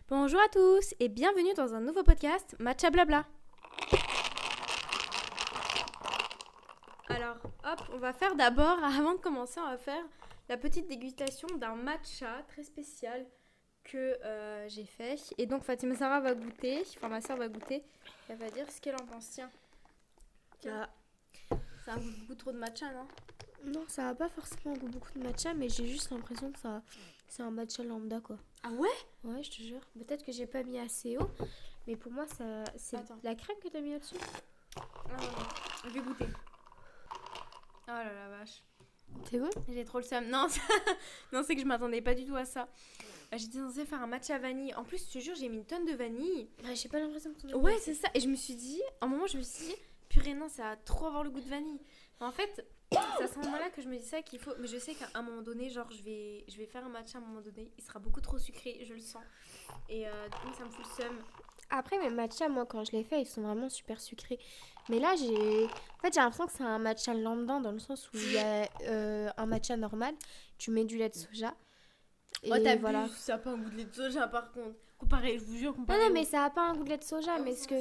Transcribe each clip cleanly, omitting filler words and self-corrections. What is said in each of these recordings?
Bonjour à tous et bienvenue dans un nouveau podcast Matcha Blabla. Alors, hop, on va faire d'abord, avant de commencer, on va faire la petite dégustation d'un matcha très spécial que j'ai fait. Et donc Fatima Sarah va goûter, enfin ma soeur va goûter, et elle va dire ce qu'elle en pense. Tiens, ça a un goût trop de matcha, non? Non, ça n'a pas forcément un goût beaucoup de matcha, mais j'ai juste l'impression que c'est un matcha lambda, quoi. Ah ouais? Ouais, je te jure. Peut-être que j'ai pas mis assez haut, mais pour moi, c'est Attends. la crème que t'as mis au-dessus. Je vais goûter. Oh là la vache. C'est bon? J'ai trop le seum. Non, non, c'est que je m'attendais pas du tout à ça. J'étais censée faire un matcha vanille. En plus, je te jure, j'ai mis une tonne de vanille. J'ai pas l'impression que t'en as Ouais, mis c'est assez. ça. Et je me suis dit, à un moment, je me suis dit, purée, non, ça va trop avoir le goût de vanille. Mais en fait, c'est à ce moment-là que je me dis ça qu'il faut. Mais je sais qu'à un moment donné, genre, je vais faire un matcha à un moment donné. Il sera beaucoup trop sucré, je le sens. Et du coup, ça me fout le seum. Après, mes matchas, moi, quand je les fais, ils sont vraiment super sucrés. Mais là, j'ai l'impression que c'est un matcha lambda dans le sens où il y a un matcha normal. Tu mets du lait de soja. Et Oh, t'as voilà. vu, ça a pas un goût de lait de soja par contre. Comparé, je vous jure, Non, comparé. non, mais ça a pas un goût de lait de soja, Ah, mais ça, ce que...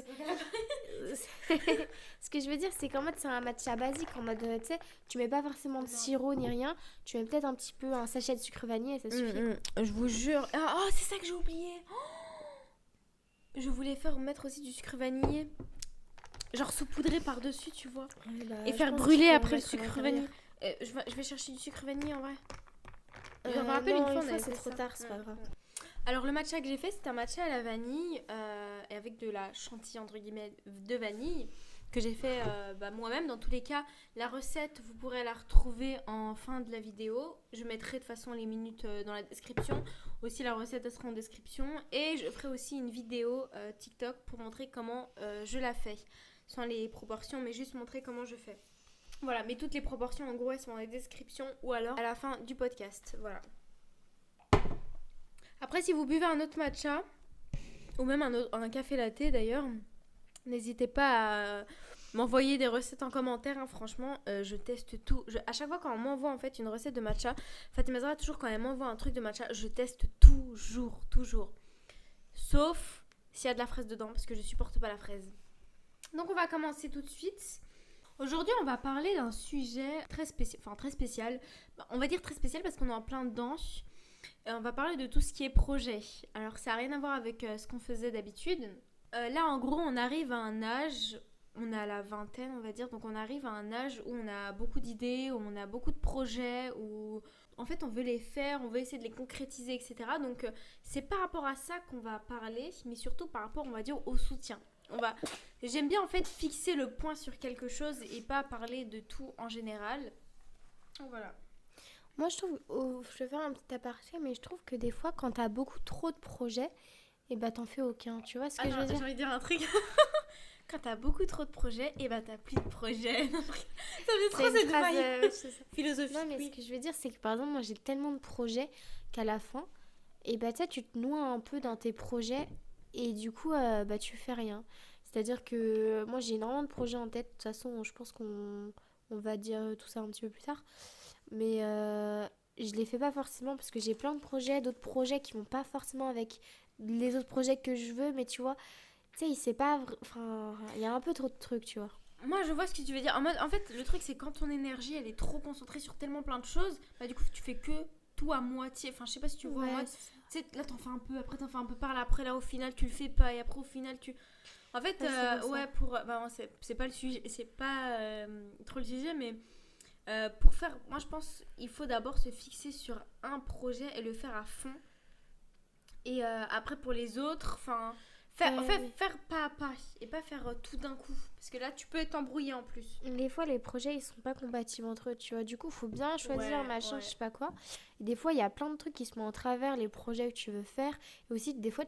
ce que je veux dire, c'est qu'en mode, c'est un matcha basique. En mode, tu sais, tu mets pas forcément de sirop ni rien. Tu mets peut-être un petit peu un sachet de sucre vanille et ça suffit. Je vous jure. Oh, c'est ça que j'ai oublié. Je voulais mettre aussi du sucre vanillé. Genre saupoudré par-dessus, tu vois. Et faire brûler après le sucre vanillé. Je vais chercher du sucre vanillé en vrai. Je me rappelle non, une fois, une on avait c'est fait trop ça. tard, c'est pas grave. Alors le matcha que j'ai fait, c'était un matcha à la vanille et avec de la chantilly entre guillemets de vanille que j'ai fait moi-même. Dans tous les cas, la recette, vous pourrez la retrouver en fin de la vidéo. Je mettrai de toute façon les minutes dans la description. Aussi, la recette elle sera en description. Et je ferai aussi une vidéo TikTok pour montrer comment je la fais. Sans les proportions, mais juste montrer comment je fais. Voilà, mais toutes les proportions en gros elles sont dans la description ou alors à la fin du podcast. Voilà. Après, si vous buvez un autre matcha, ou même un café latte d'ailleurs, n'hésitez pas à m'envoyer des recettes en commentaire. Hein. Franchement, je teste tout. À chaque fois quand on m'envoie en fait une recette de matcha, Fatima Zahra, toujours quand elle m'envoie un truc de matcha, je teste toujours. Sauf s'il y a de la fraise dedans, parce que je supporte pas la fraise. Donc on va commencer tout de suite. Aujourd'hui, on va parler d'un sujet très spécial. On va dire très spécial parce qu'on est en plein dedans. On va parler de tout ce qui est projet. Alors, ça n'a rien à voir avec ce qu'on faisait d'habitude. Là, en gros, on arrive à un âge, on a la vingtaine, on va dire, donc on arrive à un âge où on a beaucoup d'idées, où on a beaucoup de projets, où en fait, on veut les faire, on veut essayer de les concrétiser, etc. Donc, c'est par rapport à ça qu'on va parler, mais surtout par rapport, on va dire, au soutien. J'aime bien, en fait, fixer le point sur quelque chose et pas parler de tout en général. Donc, voilà. Moi, je trouve, je vais faire un petit aparté, mais je trouve que des fois, quand t'as beaucoup trop de projets, et bah t'en fais aucun. Tu vois ce que je veux dire? J'ai envie de dire un truc. Quand t'as beaucoup trop de projets, et bah t'as plus de projets. Ça fait trop cette vibe philosophique. Non, mais ce que je veux dire, c'est que par exemple, moi j'ai tellement de projets qu'à la fin, et bah tu te noies un peu dans tes projets et du coup, bah tu fais rien. C'est-à-dire que moi j'ai énormément de projets en tête. De toute façon, je pense qu'on va dire tout ça un petit peu plus tard. Mais je les fais pas forcément parce que j'ai plein de projets, d'autres projets qui vont pas forcément avec les autres projets que je veux, mais tu vois, tu sais, il sait pas. Enfin, il y a un peu trop de trucs, tu vois. Moi je vois ce que tu veux dire. En fait, le truc c'est quand ton énergie elle est trop concentrée sur tellement plein de choses, bah du coup tu fais que tout à moitié. Enfin, je sais pas si tu vois en mode. Tu sais, là t'en fais un peu, après t'en fais un peu par là, après là au final tu le fais pas, et après au final tu. En fait, ouais, c'est pas le sujet, c'est pas trop le sujet, mais. Pour faire, moi je pense il faut d'abord se fixer sur un projet et le faire à fond. Et après pour les autres, enfin, faire pas à pas et pas faire tout d'un coup. Parce que là tu peux t'embrouiller en plus. Des fois, les projets, ils sont pas compatibles entre eux, tu vois. Du coup, faut bien choisir machin, je sais pas quoi. Et des fois, il y a plein de trucs qui se mettent en travers les projets que tu veux faire. Et aussi, des fois,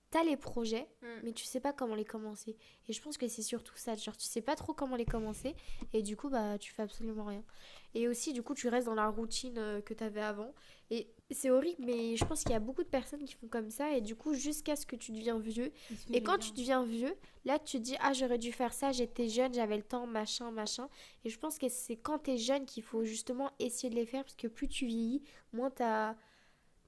t'as les projets, mais tu sais pas comment les commencer. Et je pense que c'est surtout ça. Genre, tu sais pas trop comment les commencer. Et du coup, bah, tu fais absolument rien. Et aussi, du coup, tu restes dans la routine que t'avais avant. Et c'est horrible, mais je pense qu'il y a beaucoup de personnes qui font comme ça. Et du coup, jusqu'à ce que tu deviens vieux. Et quand tu deviens vieux, là, tu te dis, ah, j'aurais dû faire ça, j'étais jeune, j'avais le temps, machin. Et je pense que c'est quand t'es jeune qu'il faut justement essayer de les faire. Parce que plus tu vieillis, moins t'as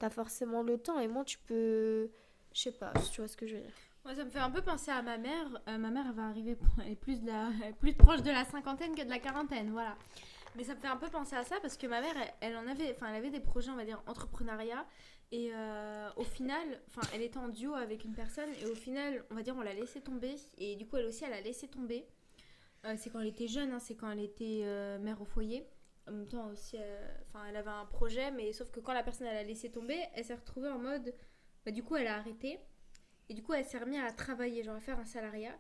forcément le temps. Et moins tu peux, je Je sais pas, si tu vois ce que je veux dire. Moi, ça me fait un peu penser à ma mère. Ma mère, elle va arriver, elle est plus proche de la cinquantaine que de la quarantaine, voilà. Mais ça me fait un peu penser à ça parce que ma mère, elle avait des projets, on va dire, entrepreneuriat. Et au final, elle était en duo avec une personne et au final, on va dire, on l'a laissé tomber. Et du coup, elle aussi, elle a laissé tomber. C'est quand elle était jeune, hein, c'est quand elle était mère au foyer. En même temps aussi, elle avait un projet, mais sauf que quand la personne, elle a laissé tomber, elle s'est retrouvée en mode... du coup, elle a arrêté. Et du coup, elle s'est remise à travailler, genre à faire un salariat.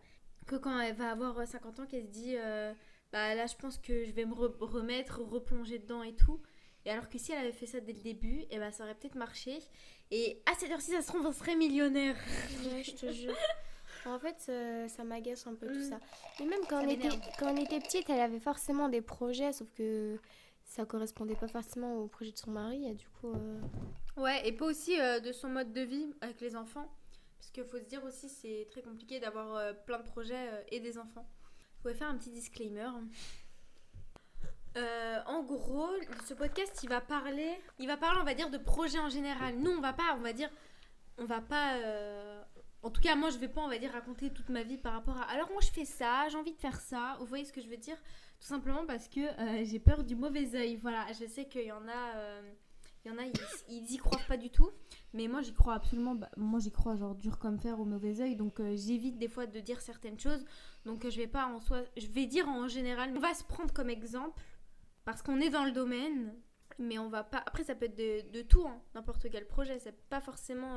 Que quand elle va avoir 50 ans, qu'elle se dit... là, je pense que je vais me replonger dedans et tout. Et alors que si elle avait fait ça dès le début, ça aurait peut-être marché. Et à cette heure-ci, ça se trouve, on serait millionnaire. Ouais, je te jure. En fait, ça m'agace un peu tout ça. Mais même quand on était petite, elle avait forcément des projets, sauf que ça correspondait pas forcément au projet de son mari. Et du coup... Ouais, et pas aussi de son mode de vie avec les enfants. Parce qu'il faut se dire aussi, c'est très compliqué d'avoir plein de projets et des enfants. Vous pouvez faire un petit disclaimer. En gros, ce podcast, il va parler, on va dire, de projets en général. Nous, on va pas, en tout cas, moi, je vais pas, on va dire, raconter toute ma vie par rapport à... Alors, moi, je fais ça, j'ai envie de faire ça. Vous voyez ce que je veux dire? Tout simplement parce que j'ai peur du mauvais œil. Voilà, je sais qu'il y en a... ils y croient pas du tout. Mais moi, j'y crois absolument. Moi, j'y crois genre dur comme fer au mauvais œil. Donc, j'évite des fois de dire certaines choses. Donc, je vais pas en soi... Je vais dire en général. On va se prendre comme exemple. Parce qu'on est dans le domaine. Mais on va pas... Après, ça peut être de tout. Hein, n'importe quel projet. C'est pas forcément...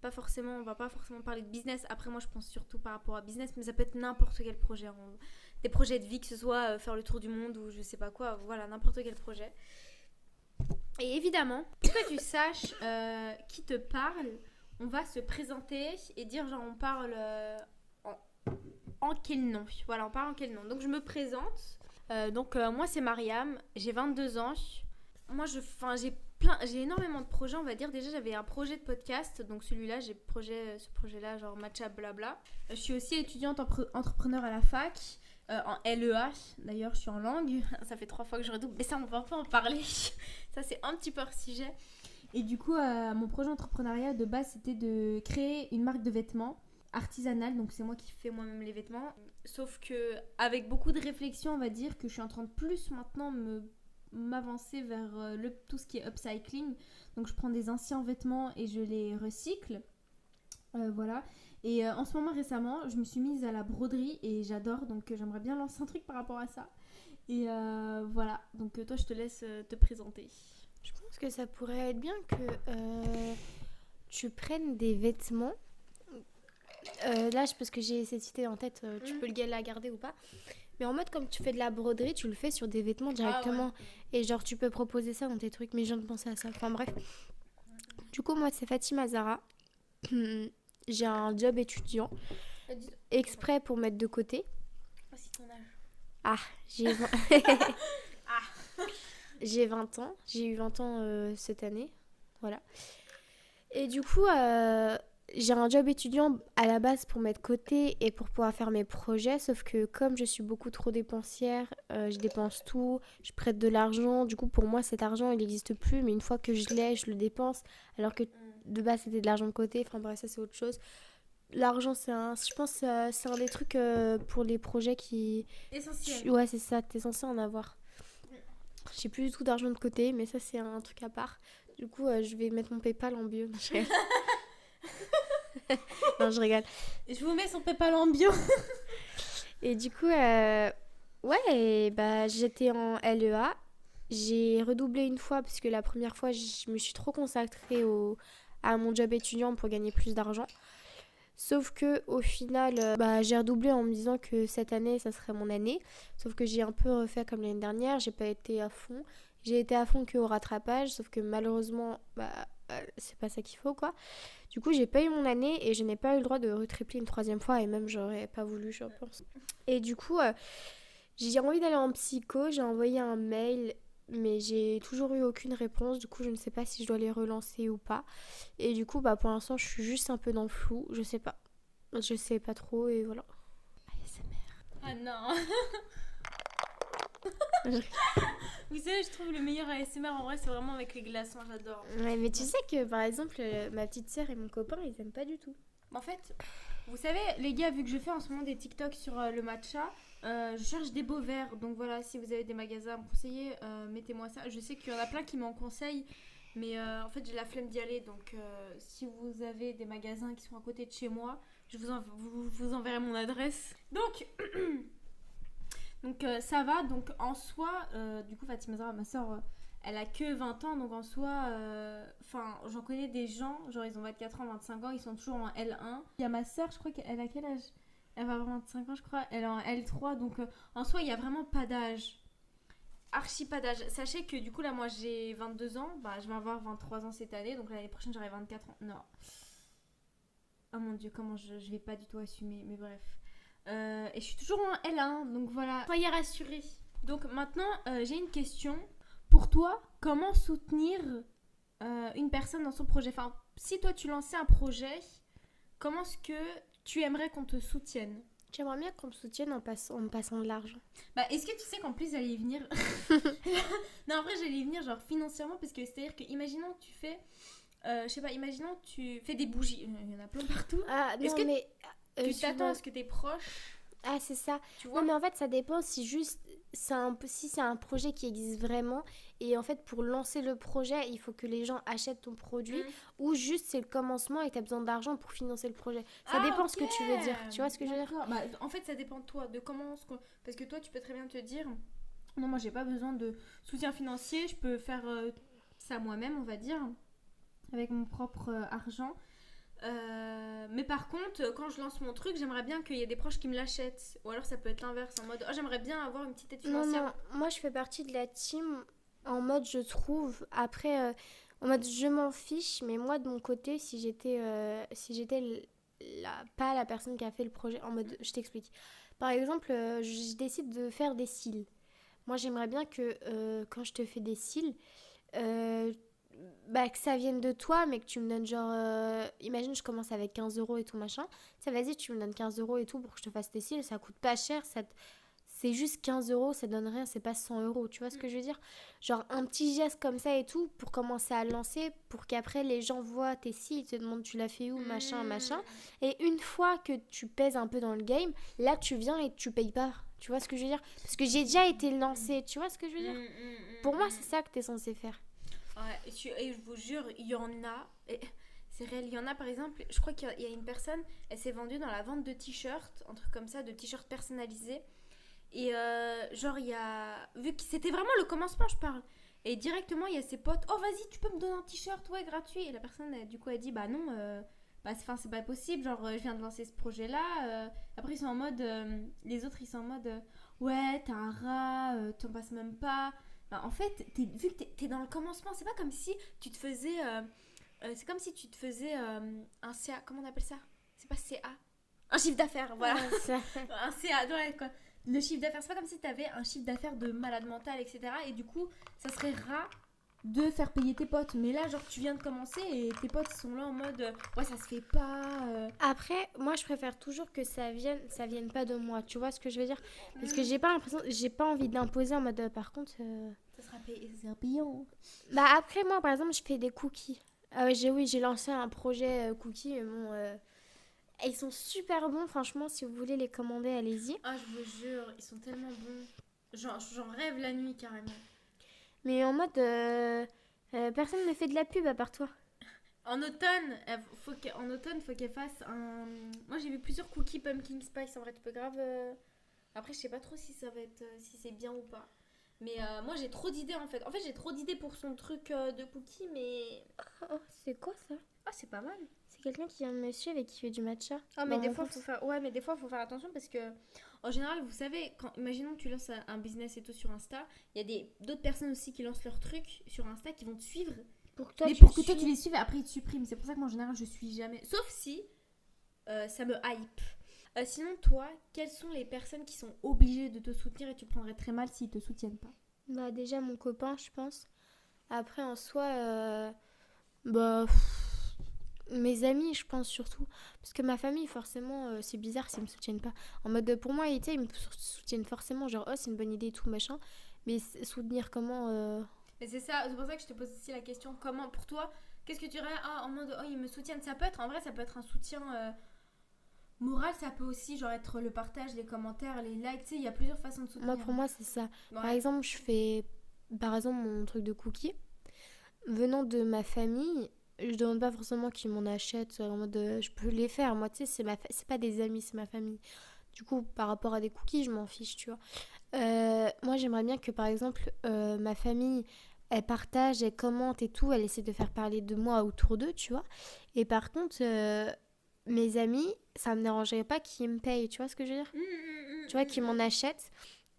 on va pas forcément parler de business. Après, moi, je pense surtout par rapport à business. Mais ça peut être n'importe quel projet. Des projets de vie, que ce soit faire le tour du monde ou je sais pas quoi. Voilà, n'importe quel projet. Et évidemment, pour que tu saches qui te parle, on va se présenter et dire genre on parle en quel nom. Voilà, on parle en quel nom. Donc je me présente. Moi c'est Mariam, j'ai 22 ans. Moi j'ai énormément de projets, on va dire. Déjà j'avais un projet de podcast, donc celui-là, ce projet-là genre Matcha Blabla. Je suis aussi étudiante entrepreneur à la fac. En LEA, d'ailleurs je suis en langue, ça fait 3 fois que je redouble, mais ça on va pas en parler, ça c'est un petit peu hors sujet. Et du coup mon projet entrepreneuriat de base c'était de créer une marque de vêtements artisanale, donc c'est moi qui fais moi-même les vêtements, sauf que avec beaucoup de réflexion on va dire que je suis en train de plus maintenant m'avancer vers tout ce qui est upcycling, donc je prends des anciens vêtements et je les recycle, voilà. Et en ce moment récemment, je me suis mise à la broderie et j'adore, donc j'aimerais bien lancer un truc par rapport à ça. Et voilà, donc toi je te laisse te présenter. Je pense que ça pourrait être bien que tu prennes des vêtements. Là, parce que j'ai cette idée en tête, tu peux la garder ou pas. Mais en mode comme tu fais de la broderie, tu le fais sur des vêtements directement. Ah ouais. Et genre tu peux proposer ça dans tes trucs, mais je viens de penser à ça. Enfin bref. Du coup, moi c'est Fatima Zara. J'ai un job étudiant exprès pour mettre de côté. C'est ton âge. Ah, j'ai 20 ans. J'ai eu 20 ans cette année. Voilà. Et du coup, j'ai un job étudiant à la base pour mettre de côté et pour pouvoir faire mes projets. Sauf que comme je suis beaucoup trop dépensière, je dépense tout, je prête de l'argent. Du coup, pour moi, cet argent, il n'existe plus. Mais une fois que je l'ai, je le dépense. Alors que de base, c'était de l'argent de côté. Enfin bref, ça, c'est autre chose. L'argent, je pense que c'est un des trucs pour les projets qui... Essentiel. Ouais, c'est ça, t'es censé en avoir. J'ai plus du tout d'argent de côté, mais ça, c'est un truc à part. Du coup, je vais mettre mon PayPal en bio. Non, je rigole. Et je vous mets son PayPal en bio. Et du coup, j'étais en LEA. J'ai redoublé une fois parce que la première fois, je me suis trop consacrée à mon job étudiant pour gagner plus d'argent. Sauf que au final, j'ai redoublé en me disant que cette année, ça serait mon année. Sauf que j'ai un peu refait comme l'année dernière. J'ai pas été à fond. J'ai été à fond qu'au rattrapage. Sauf que malheureusement, c'est pas ça qu'il faut, quoi. Du coup, j'ai pas eu mon année et je n'ai pas eu le droit de retripler une 3e fois. Et même, j'aurais pas voulu, je pense. Et du coup, j'ai envie d'aller en psycho. J'ai envoyé un mail, mais j'ai toujours eu aucune réponse. Du coup, je ne sais pas si je dois les relancer ou pas. Et du coup, pour l'instant, je suis juste un peu dans le flou. Je sais pas. Je sais pas trop et voilà. ASMR. Ah non. Vous savez, je trouve le meilleur ASMR en vrai, c'est vraiment avec les glaçons, j'adore. Ouais, mais tu sais que par exemple, ma petite sœur et mon copain, ils aiment pas du tout. En fait, vous savez, les gars, vu que je fais en ce moment des TikTok sur le matcha, je cherche des beaux verres. Donc voilà, si vous avez des magasins à me conseiller, mettez-moi ça. Je sais qu'il y en a plein qui m'en conseillent, mais en fait, j'ai la flemme d'y aller. Donc si vous avez des magasins qui sont à côté de chez moi, je vous enverrai mon adresse. Donc, ça va. Donc en soi, du coup, Fatima Zahra, ma soeur, elle a que 20 ans. Donc en soi, j'en connais des gens, genre ils ont 24 ans, 25 ans, ils sont toujours en L1. Il y a ma soeur, je crois qu'elle a quel âge? Elle va avoir 25 ans, je crois. Elle est en L3. Donc en soi, il n'y a vraiment pas d'âge. Archi pas d'âge. Sachez que du coup, là, moi j'ai 22 ans. Bah, je vais avoir 23 ans cette année. Donc l'année prochaine, j'aurai 24 ans. Non. Oh mon dieu, comment je vais pas du tout assumer. Mais bref. Et je suis toujours en L1, donc voilà. Soyez rassurés. Donc maintenant, j'ai une question. Pour toi, comment soutenir une personne dans son projet? Enfin, si toi tu lançais un projet, comment est-ce que tu aimerais qu'on te soutienne? J'aimerais bien qu'on me soutienne en me passant de l'argent. Bah, est-ce que tu sais qu'en plus j'allais y venir? Non, en vrai, j'allais y venir genre financièrement, parce que c'est-à-dire que, imaginons que tu fais... je sais pas, imaginons que tu fais des bougies. Il y en a plein partout. Ah, non, est-ce que mais... tu t'attends à ce que tes proches... Ah, c'est ça. Tu vois? Non, mais en fait, ça dépend si juste si c'est un projet qui existe vraiment et en fait pour lancer le projet, il faut que les gens achètent ton produit ou juste c'est le commencement et tu as besoin d'argent pour financer le projet. Ça dépend ce que tu veux dire. Tu vois ce que je veux dire? Bah, en fait, ça dépend de toi, de comment... Parce que toi, tu peux très bien te dire, non, moi, j'ai pas besoin de soutien financier, je peux faire ça moi-même, on va dire, avec mon propre argent. Mais par contre, quand je lance mon truc, j'aimerais bien qu'il y ait des proches qui me l'achètent. Ou alors ça peut être l'inverse, en mode, oh, j'aimerais bien avoir une petite aide financière. Non, moi je fais partie de la team en mode je trouve. Après, en mode je m'en fiche, mais moi de mon côté, si j'étais pas la personne qui a fait le projet, en mode je t'explique. Par exemple, je décide de faire des cils. Moi j'aimerais bien que quand je te fais des cils, bah, que ça vienne de toi, mais que tu me donnes genre... imagine, je commence avec 15 € et tout machin. Ça, vas-y, tu me donnes 15 € et tout pour que je te fasse tes cils. Ça coûte pas cher. C'est juste 15 €, ça donne rien. C'est pas 100 €. Tu vois ce que je veux dire? Genre un petit geste comme ça et tout pour commencer à lancer. Pour qu'après, les gens voient tes cils. Ils te demandent tu l'as fait où, machin, machin. Et une fois que tu pèses un peu dans le game, là, tu viens et tu payes pas. Tu vois ce que je veux dire? Parce que j'ai déjà été lancée. Tu vois ce que je veux dire? Pour moi, c'est ça que t'es censé faire. Ouais, et je vous jure, il y en a, c'est réel, il y en a par exemple, je crois qu'il y a une personne, elle s'est vendue dans la vente de t-shirts, un truc comme ça, de t-shirts personnalisés. Et genre, il y a, vu que c'était vraiment le commencement, je parle. Et directement, il y a ses potes, oh vas-y, tu peux me donner un t-shirt, ouais, gratuit. Et la personne, du coup, elle dit, bah non, c'est pas possible, genre, je viens de lancer ce projet-là. Après, ils sont en mode, les autres, ils sont en mode, ouais, t'as un rat, t'en passes même pas. Bah, en fait, vu que t'es dans le commencement, c'est pas comme si tu te faisais... c'est comme si tu te faisais un CA... Comment on appelle ça? C'est pas CA. Un chiffre d'affaires, voilà. Un CA, ouais, quoi. Le chiffre d'affaires, c'est pas comme si t'avais un chiffre d'affaires de malade mental, etc. Et du coup, ça serait rare de faire payer tes potes. Mais là, genre, tu viens de commencer et tes potes sont là en mode... ouais, ça se fait pas... Après, moi, je préfère toujours que ça vienne pas de moi. Tu vois ce que je veux dire? Parce que j'ai pas envie d'imposer en mode... par contre... ça sera payant. Bah après, moi, par exemple, je fais des cookies. J'ai lancé un projet cookies. Ils sont super bons, franchement. Si vous voulez les commander, allez-y. Ah, je vous jure, ils sont tellement bons. J'en rêve la nuit, carrément. Mais en mode... personne ne fait de la pub à part toi. En automne, faut qu'elle fasse un... Moi, j'ai vu plusieurs cookies pumpkin spice. En vrai, tu peux grave... Après, je sais pas trop si ça va être... si c'est bien ou pas. Mais moi, j'ai trop d'idées, en fait. En fait, j'ai trop d'idées pour son truc de cookies, mais... Oh, c'est quoi, ça? Ah, c'est pas mal. C'est quelqu'un qui vient de me suivre et qui fait du matcha. Ah, mais des fois, faut faire... Ouais, mais des fois, faut faire attention parce que... En général, vous savez, imaginons que tu lances un business et tout sur Insta, il y a d'autres personnes aussi qui lancent leur truc sur Insta qui vont te suivre. Pour que toi, tu les suives et après ils te suppriment. C'est pour ça que moi, en général, je suis jamais... Sauf si ça me hype. Sinon, toi, quelles sont les personnes qui sont obligées de te soutenir et tu le prendrais très mal s'ils te soutiennent pas? Bah déjà, mon copain, je pense. Après, en soi... bah... Mes amis, je pense surtout. Parce que ma famille, forcément, c'est bizarre s'ils me soutiennent pas. En mode, pour moi, ils me soutiennent forcément, genre, oh, c'est une bonne idée et tout, machin. Mais soutenir comment Mais c'est ça, c'est pour ça que je te pose aussi la question, comment, pour toi, qu'est-ce que tu dirais, en mode, oh, ils me soutiennent, ça peut être, en vrai, ça peut être un soutien moral, ça peut aussi, genre, être le partage, les commentaires, les likes, tu sais, il y a plusieurs façons de soutenir. Pour moi, c'est ça. Ouais. Par exemple, je fais, par exemple, mon truc de cookies. Venant de ma famille, je demande pas forcément qu'ils m'en achètent, en mode, je peux les faire. Moi, tu sais, c'est pas des amis, c'est ma famille. Du coup, par rapport à des cookies, je m'en fiche, tu vois. Moi, j'aimerais bien que, par exemple, ma famille, elle partage, elle commente et tout, elle essaie de faire parler de moi autour d'eux, tu vois. Et par contre, mes amis, ça me dérangerait pas qu'ils me payent, tu vois ce que je veux dire? Tu vois, qu'ils m'en achètent.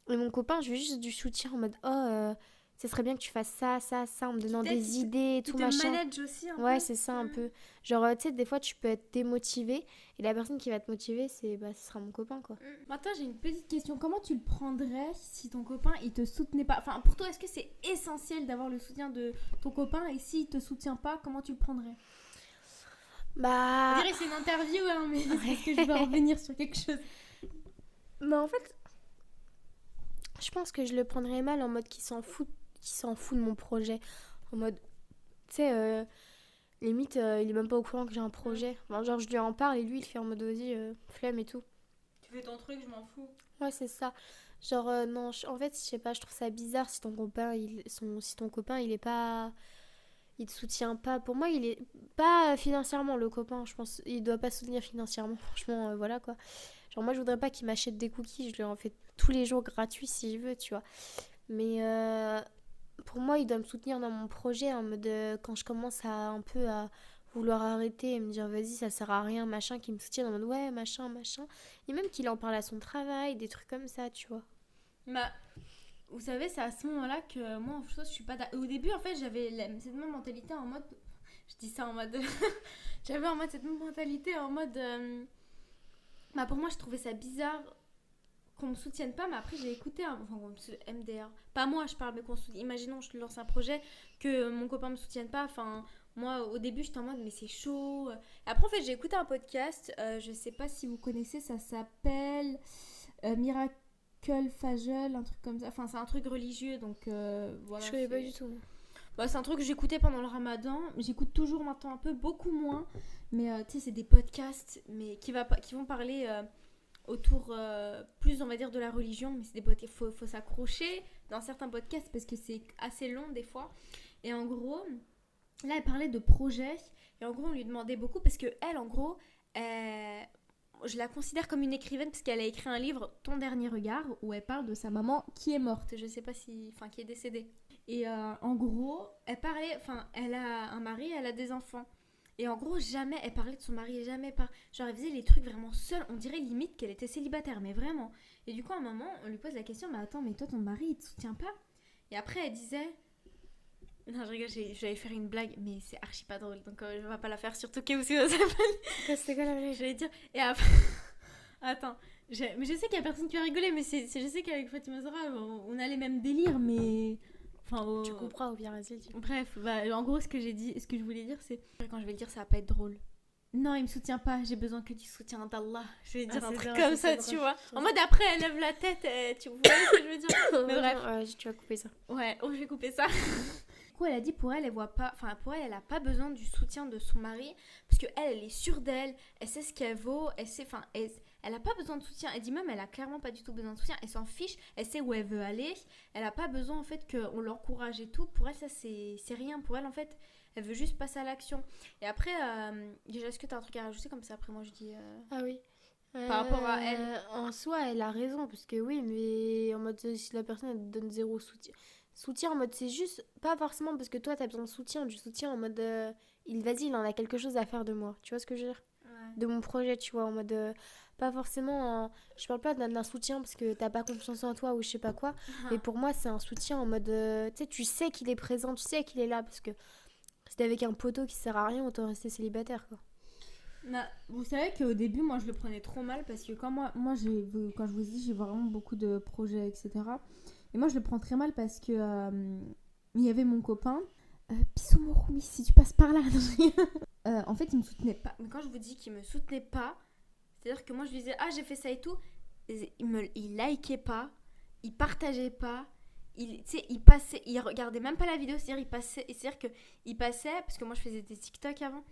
Et mon copain, je veux juste du soutien en mode, oh, ça serait bien que tu fasses ça, ça, ça, en me donnant des idées et tout, machin. Tu te manages aussi un peu. Ouais, c'est ça, un peu. Genre, tu sais, des fois, tu peux être démotivé. Et la personne qui va te motiver, ce sera mon copain, quoi. Maintenant, j'ai une petite question. Comment tu le prendrais si ton copain, il te soutenait pas? Enfin, pour toi, est-ce que c'est essentiel d'avoir le soutien de ton copain? Et s'il te soutient pas, comment tu le prendrais? Bah... On dirait que c'est une interview, hein, mais c'est parce que je veux revenir sur quelque chose. Bah, en fait, je pense que je le prendrais mal en mode qu'il s'en fout de mon projet. En mode, tu sais, limite, il est même pas au courant que j'ai un projet. Enfin, genre, je lui en parle et lui, il fait en mode, vas-y, flemme et tout. Tu fais ton truc, je m'en fous. Ouais, c'est ça. Genre, non, en fait, je sais pas, je trouve ça bizarre si ton copain, si ton copain, il est pas... Il te soutient pas. Pour moi, il est pas financièrement, le copain. Je pense il doit pas soutenir financièrement. Franchement, voilà, quoi. Genre, moi, je voudrais pas qu'il m'achète des cookies. Je lui en fais tous les jours gratuits s'il veut, tu vois. Mais pour moi, il doit me soutenir dans mon projet en mode quand je commence un peu à vouloir arrêter et me dire vas-y, ça sert à rien, machin, qu'il me soutienne en mode ouais, machin, machin. Et même qu'il en parle à son travail, des trucs comme ça, tu vois. Bah, vous savez, c'est à ce moment-là que moi, en fait, je suis pas au début, en fait, j'avais cette même mentalité en mode... Je dis ça en mode... j'avais en mode cette même mentalité en mode... Bah, pour moi, je trouvais ça bizarre qu'on me soutienne pas, mais après j'ai écouté MDR, pas moi je parle, mais imaginons je lance un projet, que mon copain me soutienne pas, enfin moi au début j'étais en mode mais c'est chaud. Après en fait j'ai écouté un podcast, je sais pas si vous connaissez, ça s'appelle Miracle Fagel, un truc comme ça, enfin c'est un truc religieux, donc voilà. Je connais pas du tout. Bah, c'est un truc que j'écoutais pendant le ramadan, j'écoute toujours maintenant un peu, beaucoup moins, mais tu sais c'est des podcasts mais qui vont parler autour plus on va dire de la religion, mais c'est des podcasts, faut s'accrocher dans certains podcasts parce que c'est assez long des fois. Et en gros là elle parlait de projets et en gros on lui demandait beaucoup parce que elle en gros je la considère comme une écrivaine parce qu'elle a écrit un livre Ton dernier regard où elle parle de sa maman qui est morte, je sais pas si, enfin qui est décédée. Et en gros elle parlait, enfin elle a un mari, elle a des enfants. Et en gros, jamais elle parlait de son mari, jamais pas. Genre, elle faisait les trucs vraiment seule. On dirait limite qu'elle était célibataire, mais vraiment. Et du coup, à un moment, on lui pose la question, mais attends, mais toi, ton mari, il te soutient pas? Et après, elle disait... Non, je rigole, j'allais faire une blague, mais c'est archi pas drôle, donc je vais pas la faire, surtout que aussi, ça s'appelle... C'était quoi la blague? J'allais dire... Et après... Attends, mais je sais qu'il y a personne qui va rigoler, mais je sais qu'avec Fatima Zahra, on a les mêmes délires, mais... Enfin, tu comprends, au pire, vas-y. Bref, bah, en gros, ce que je voulais dire, c'est... Quand je vais le dire, ça va pas être drôle. Non, il me soutient pas, j'ai besoin que du soutien d'Allah. Je vais dire un truc comme ça, tu vois. En mode, après, elle lève la tête, tu vois ce que je veux dire. Mais bref. Tu vas couper ça. Ouais, je vais couper ça. Du coup, elle a dit, pour elle voit pas... Enfin, pour elle a pas besoin du soutien de son mari. Parce que elle est sûre d'elle, elle sait ce qu'elle vaut, elle sait... Enfin, elle a pas besoin de soutien. Elle dit même, elle a clairement pas du tout besoin de soutien. Elle s'en fiche, elle sait où elle veut aller. Elle a pas besoin, en fait, qu'on l'encourage et tout. Pour elle, ça, c'est rien. Pour elle, en fait, elle veut juste passer à l'action. Et après, déjà, est-ce que t'as un truc à rajouter comme ça? Après, moi, je dis... Ah oui. Par rapport à elle. En soi, elle a raison. Parce que oui, mais en mode, si la personne, elle te donne zéro soutien... Soutien en mode, c'est juste... Pas forcément parce que toi, t'as besoin de soutien. Du soutien en mode... Vas-y, il en a quelque chose à faire de moi. Tu vois ce que je veux dire? Ouais. De mon projet, tu vois. En mode... pas forcément... je parle pas d'un soutien parce que t'as pas confiance en toi ou je sais pas quoi. Mais pour moi, c'est un soutien en mode... tu sais qu'il est présent, tu sais qu'il est là. Parce que si t'es avec un poteau qui sert à rien, autant rester célibataire, quoi. Bah, vous savez qu'au début, moi, je le prenais trop mal parce que quand quand je vous dis, j'ai vraiment beaucoup de projets, etc. Et moi, je le prends très mal parce que il y avait mon copain. Pissoumouroumi, si tu passes par là. en fait, il me soutenait pas. Mais quand je vous dis qu'il me soutenait pas, c'est-à-dire que moi, je lui disais, j'ai fait ça et tout. Il likait pas, il partageait pas. Il passait, il regardait même pas la vidéo, c'est-à-dire qu'il passait, parce que moi je faisais des TikTok avant,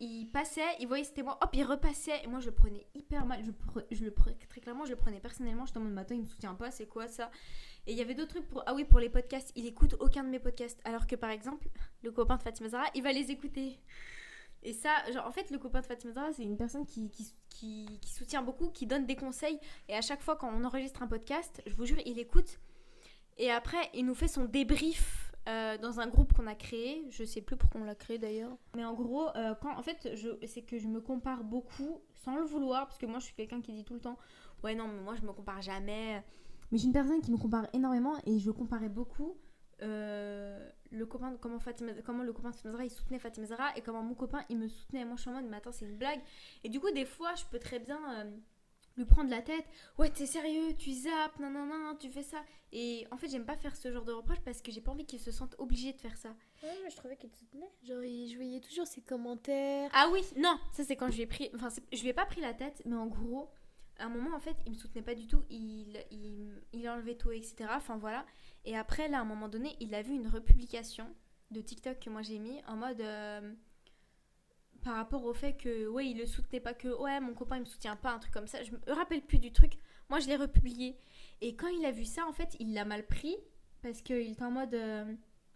il passait, il voyait c'était moi, hop, il repassait, et moi je le prenais hyper mal, très clairement, je le prenais personnellement, j'étais en mode, matin, il me soutient pas, c'est quoi ça? Et il y avait d'autres trucs pour les podcasts, il écoute aucun de mes podcasts, alors que par exemple, le copain de Fatima Zahra, il va les écouter. Et ça, genre, en fait, le copain de Fatima Zahra, c'est une personne qui soutient beaucoup, qui donne des conseils, et à chaque fois quand on enregistre un podcast, je vous jure, il écoute. Et après, il nous fait son débrief dans un groupe qu'on a créé. Je sais plus pourquoi on l'a créé d'ailleurs. Mais en gros, c'est que je me compare beaucoup sans le vouloir. Parce que moi, je suis quelqu'un qui dit tout le temps ouais, non, mais moi, je me compare jamais. Mais je suis une personne qui me compare énormément. Et je comparais beaucoup le copain, comment le copain de Fatima Zahra, il soutenait Fatima Zahra. Et comment mon copain, il me soutenait. Moi, je suis en mode, mais attends, c'est une blague. Et du coup, des fois, je peux très bien... lui prendre la tête, ouais t'es sérieux, tu zappes, non, tu fais ça. Et en fait j'aime pas faire ce genre de reproche parce que j'ai pas envie qu'il se sente obligé de faire ça. Ouais, mais je trouvais qu'il te soutenait. Genre je voyais toujours ses commentaires. Ah oui, non, ça c'est quand je lui ai pris, enfin je lui ai pas pris la tête, mais en gros, à un moment en fait il me soutenait pas du tout, il enlevait tout, etc. Enfin voilà. Et après là à un moment donné il a vu une republication de TikTok que moi j'ai mis en mode... par rapport au fait que ouais il le soutenait pas, que ouais mon copain il me soutient pas, un truc comme ça, je me rappelle plus du truc, moi je l'ai republié. Et quand il a vu ça en fait il l'a mal pris parce qu'il était en mode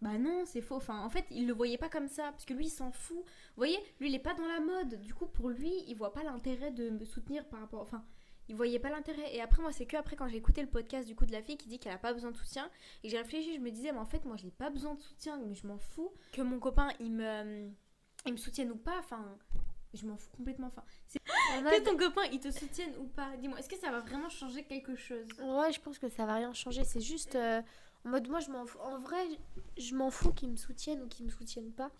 bah non c'est faux, enfin en fait il le voyait pas comme ça parce que lui il s'en fout, vous voyez, lui il est pas dans la mode, du coup pour lui il voit pas l'intérêt de me soutenir par rapport, enfin il voyait pas l'intérêt. Et après moi c'est que après quand j'ai écouté le podcast du coup de la fille qui dit qu'elle a pas besoin de soutien et j'ai réfléchi, je me disais mais en fait moi j'ai pas besoin de soutien, mais je m'en fous que mon copain il me soutienne ou pas, enfin je m'en fous complètement, enfin c'est que ton copain il te soutienne ou pas, dis-moi, est-ce que ça va vraiment changer quelque chose? Ouais, je pense que ça va rien changer, c'est juste en mode moi je m'en fous, en vrai je m'en fous qu'ils me soutiennent ou qu'ils me soutiennent pas,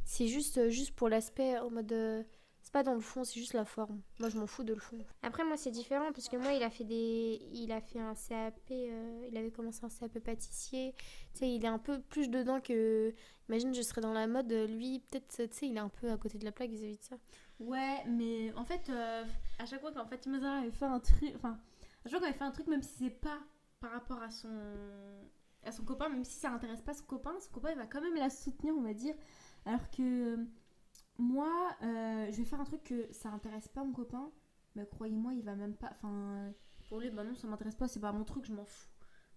c'est juste pour l'aspect en mode c'est pas dans le fond, c'est juste la forme. Moi je m'en fous de le fond. Après moi c'est différent parce que moi il a fait un CAP, il avait commencé un CAP pâtissier, tu sais il est un peu plus dedans que, imagine je serais dans la mode, lui peut-être tu sais il est un peu à côté de la plaque vis-à-vis de ça. Ouais mais en fait à chaque fois quand Fatima Zahra avait fait un truc, enfin à chaque fois quand elle fait un truc, même si c'est pas par rapport à son copain, même si ça intéresse pas son copain il va quand même la soutenir on va dire, alors que moi, je vais faire un truc que ça intéresse pas mon copain, mais croyez-moi, il va même pas. Enfin, pour lui, bah non, ça m'intéresse pas, c'est pas mon truc, je m'en fous.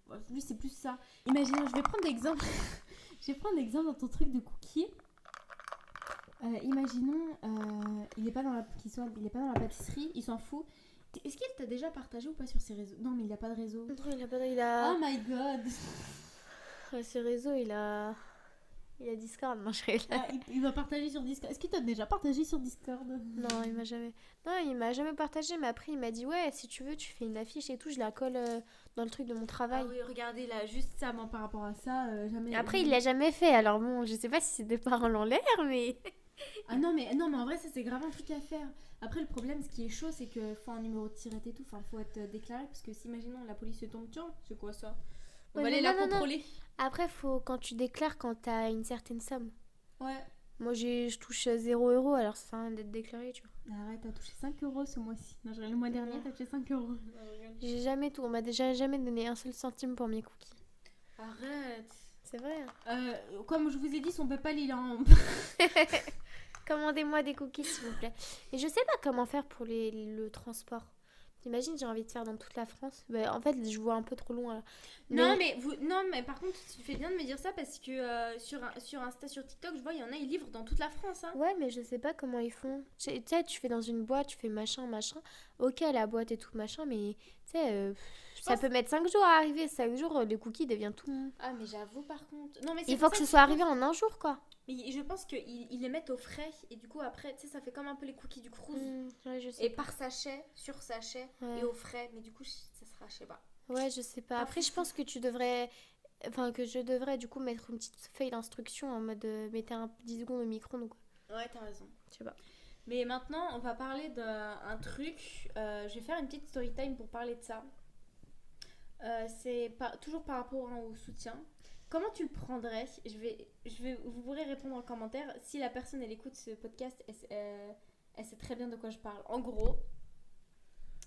Bon, lui, c'est plus ça. Imaginons, je vais prendre l'exemple. Je vais prendre l'exemple dans ton truc de cookies. Imaginons, il est pas dans la pâtisserie, il s'en fout. Est-ce qu'il t'a déjà partagé ou pas sur ses réseaux? Non, mais il a pas de réseau. Non, il a... Oh my god. Ses réseaux, il a Discord, non, il va partager sur Discord. Est-ce qu'il t'a déjà partagé sur Discord? Non, il m'a jamais partagé, mais après il m'a dit ouais, si tu veux, tu fais une affiche et tout, je la colle dans le truc de mon travail. Ah oui, regardez là, juste ça, moi, par rapport à ça, jamais. Après, il l'a jamais fait, alors bon, je sais pas si ses deux parents en l'air, mais. Ah non mais en vrai, ça c'est grave un truc à faire. Après, le problème, ce qui est chaud, c'est qu'il faut un numéro de tirette et tout, enfin, faut être déclaré, parce que si, imaginons, la police se tombe, tiens, c'est quoi ça? On va aller la contrôler. Non. Après, faut quand tu déclares quand t'as une certaine somme. Ouais. Moi, je touche 0€, alors ça sert à rien d'être déclaré, tu vois. Arrête, t'as touché 5€ ce mois-ci. Non, le mois dernier, t'as touché 5€. J'ai jamais tout. On m'a déjà jamais donné un seul centime pour mes cookies. Arrête. C'est vrai. Comme je vous ai dit, son PayPal, il est en... Commandez-moi des cookies, s'il vous plaît. Et je sais pas comment faire pour le transport. T'imagines, j'ai envie de faire dans toute la France. Bah, en fait, je vois un peu trop loin là. Non, mais par contre, tu fais bien de me dire ça parce que sur Insta, sur TikTok, je vois, il y en a, ils livrent dans toute la France. Hein. Ouais, mais je sais pas comment ils font. Tu sais, tu fais dans une boîte, tu fais machin. Ok, la boîte et tout, machin, mais tu sais, ça peut mettre 5 jours à arriver. 5 jours, les cookies deviennent tout. Ah, mais j'avoue, par contre. Non, mais il faut que ce soit arrivé en un jour, quoi. Mais je pense qu'ils les mettent au frais et du coup après, tu sais, ça fait comme un peu les cookies du Cruz. Ouais, je sais. Et par sachet, sur sachet et au frais. Mais du coup, ça sera, je sais pas. Ouais, je sais pas. Après, je pense que tu devrais... Enfin, que je devrais du coup mettre une petite feuille d'instruction en mode mettez 10 secondes au micro-ondes quoi. Ouais, t'as raison. Je sais pas. Mais maintenant, on va parler d'un truc. Je vais faire une petite story time pour parler de ça. C'est toujours par rapport au soutien. comment tu le prendrais? Vous pourrez répondre en commentaire. Si la personne, elle écoute ce podcast, elle sait très bien de quoi je parle. En gros,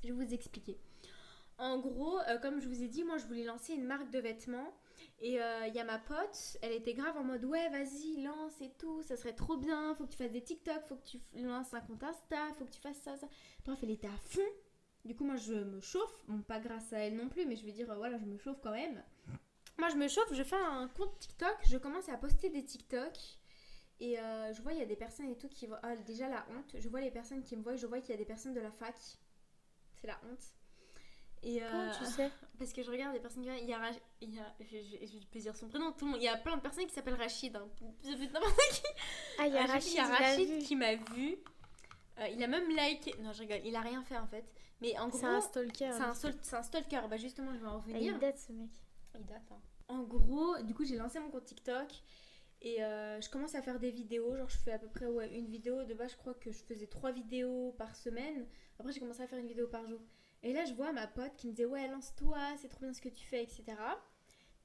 je vais vous expliquer. En gros, comme je vous ai dit, moi, je voulais lancer une marque de vêtements. Et il y a ma pote, elle était grave en mode ouais vas-y lance et tout, ça serait trop bien, faut que tu fasses des TikTok, faut que tu lances un compte Insta, faut que tu fasses ça. Bref, elle était à fond. Du coup moi je me chauffe, bon pas grâce à elle non plus, mais je veux dire voilà, je me chauffe quand même. Moi je me chauffe, je fais un compte TikTok, je commence à poster des TikTok. Et je vois il y a des personnes et tout qui voient, déjà la honte, je vois les personnes qui me voient, je vois qu'il y a des personnes de la fac, c'est la honte. Et comment tu sais? Parce que je regarde les personnes qui viennent, je peux dire son prénom, tout le monde, il y a plein de personnes qui s'appellent Rachid, hein. Il y a Rachid qui m'a vu, il a même liké, non je rigole, il a rien fait en fait, mais en gros c'est un stalker, c'est un stalker, bah justement je vais en revenir. Il date ce mec, il date hein. En gros du coup j'ai lancé mon compte TikTok et je commence à faire des vidéos, genre je fais à peu près une vidéo, de base je crois que je faisais 3 vidéos par semaine, après j'ai commencé à faire une vidéo par jour. Et là, je vois ma pote qui me disait ouais, lance-toi, c'est trop bien ce que tu fais, etc.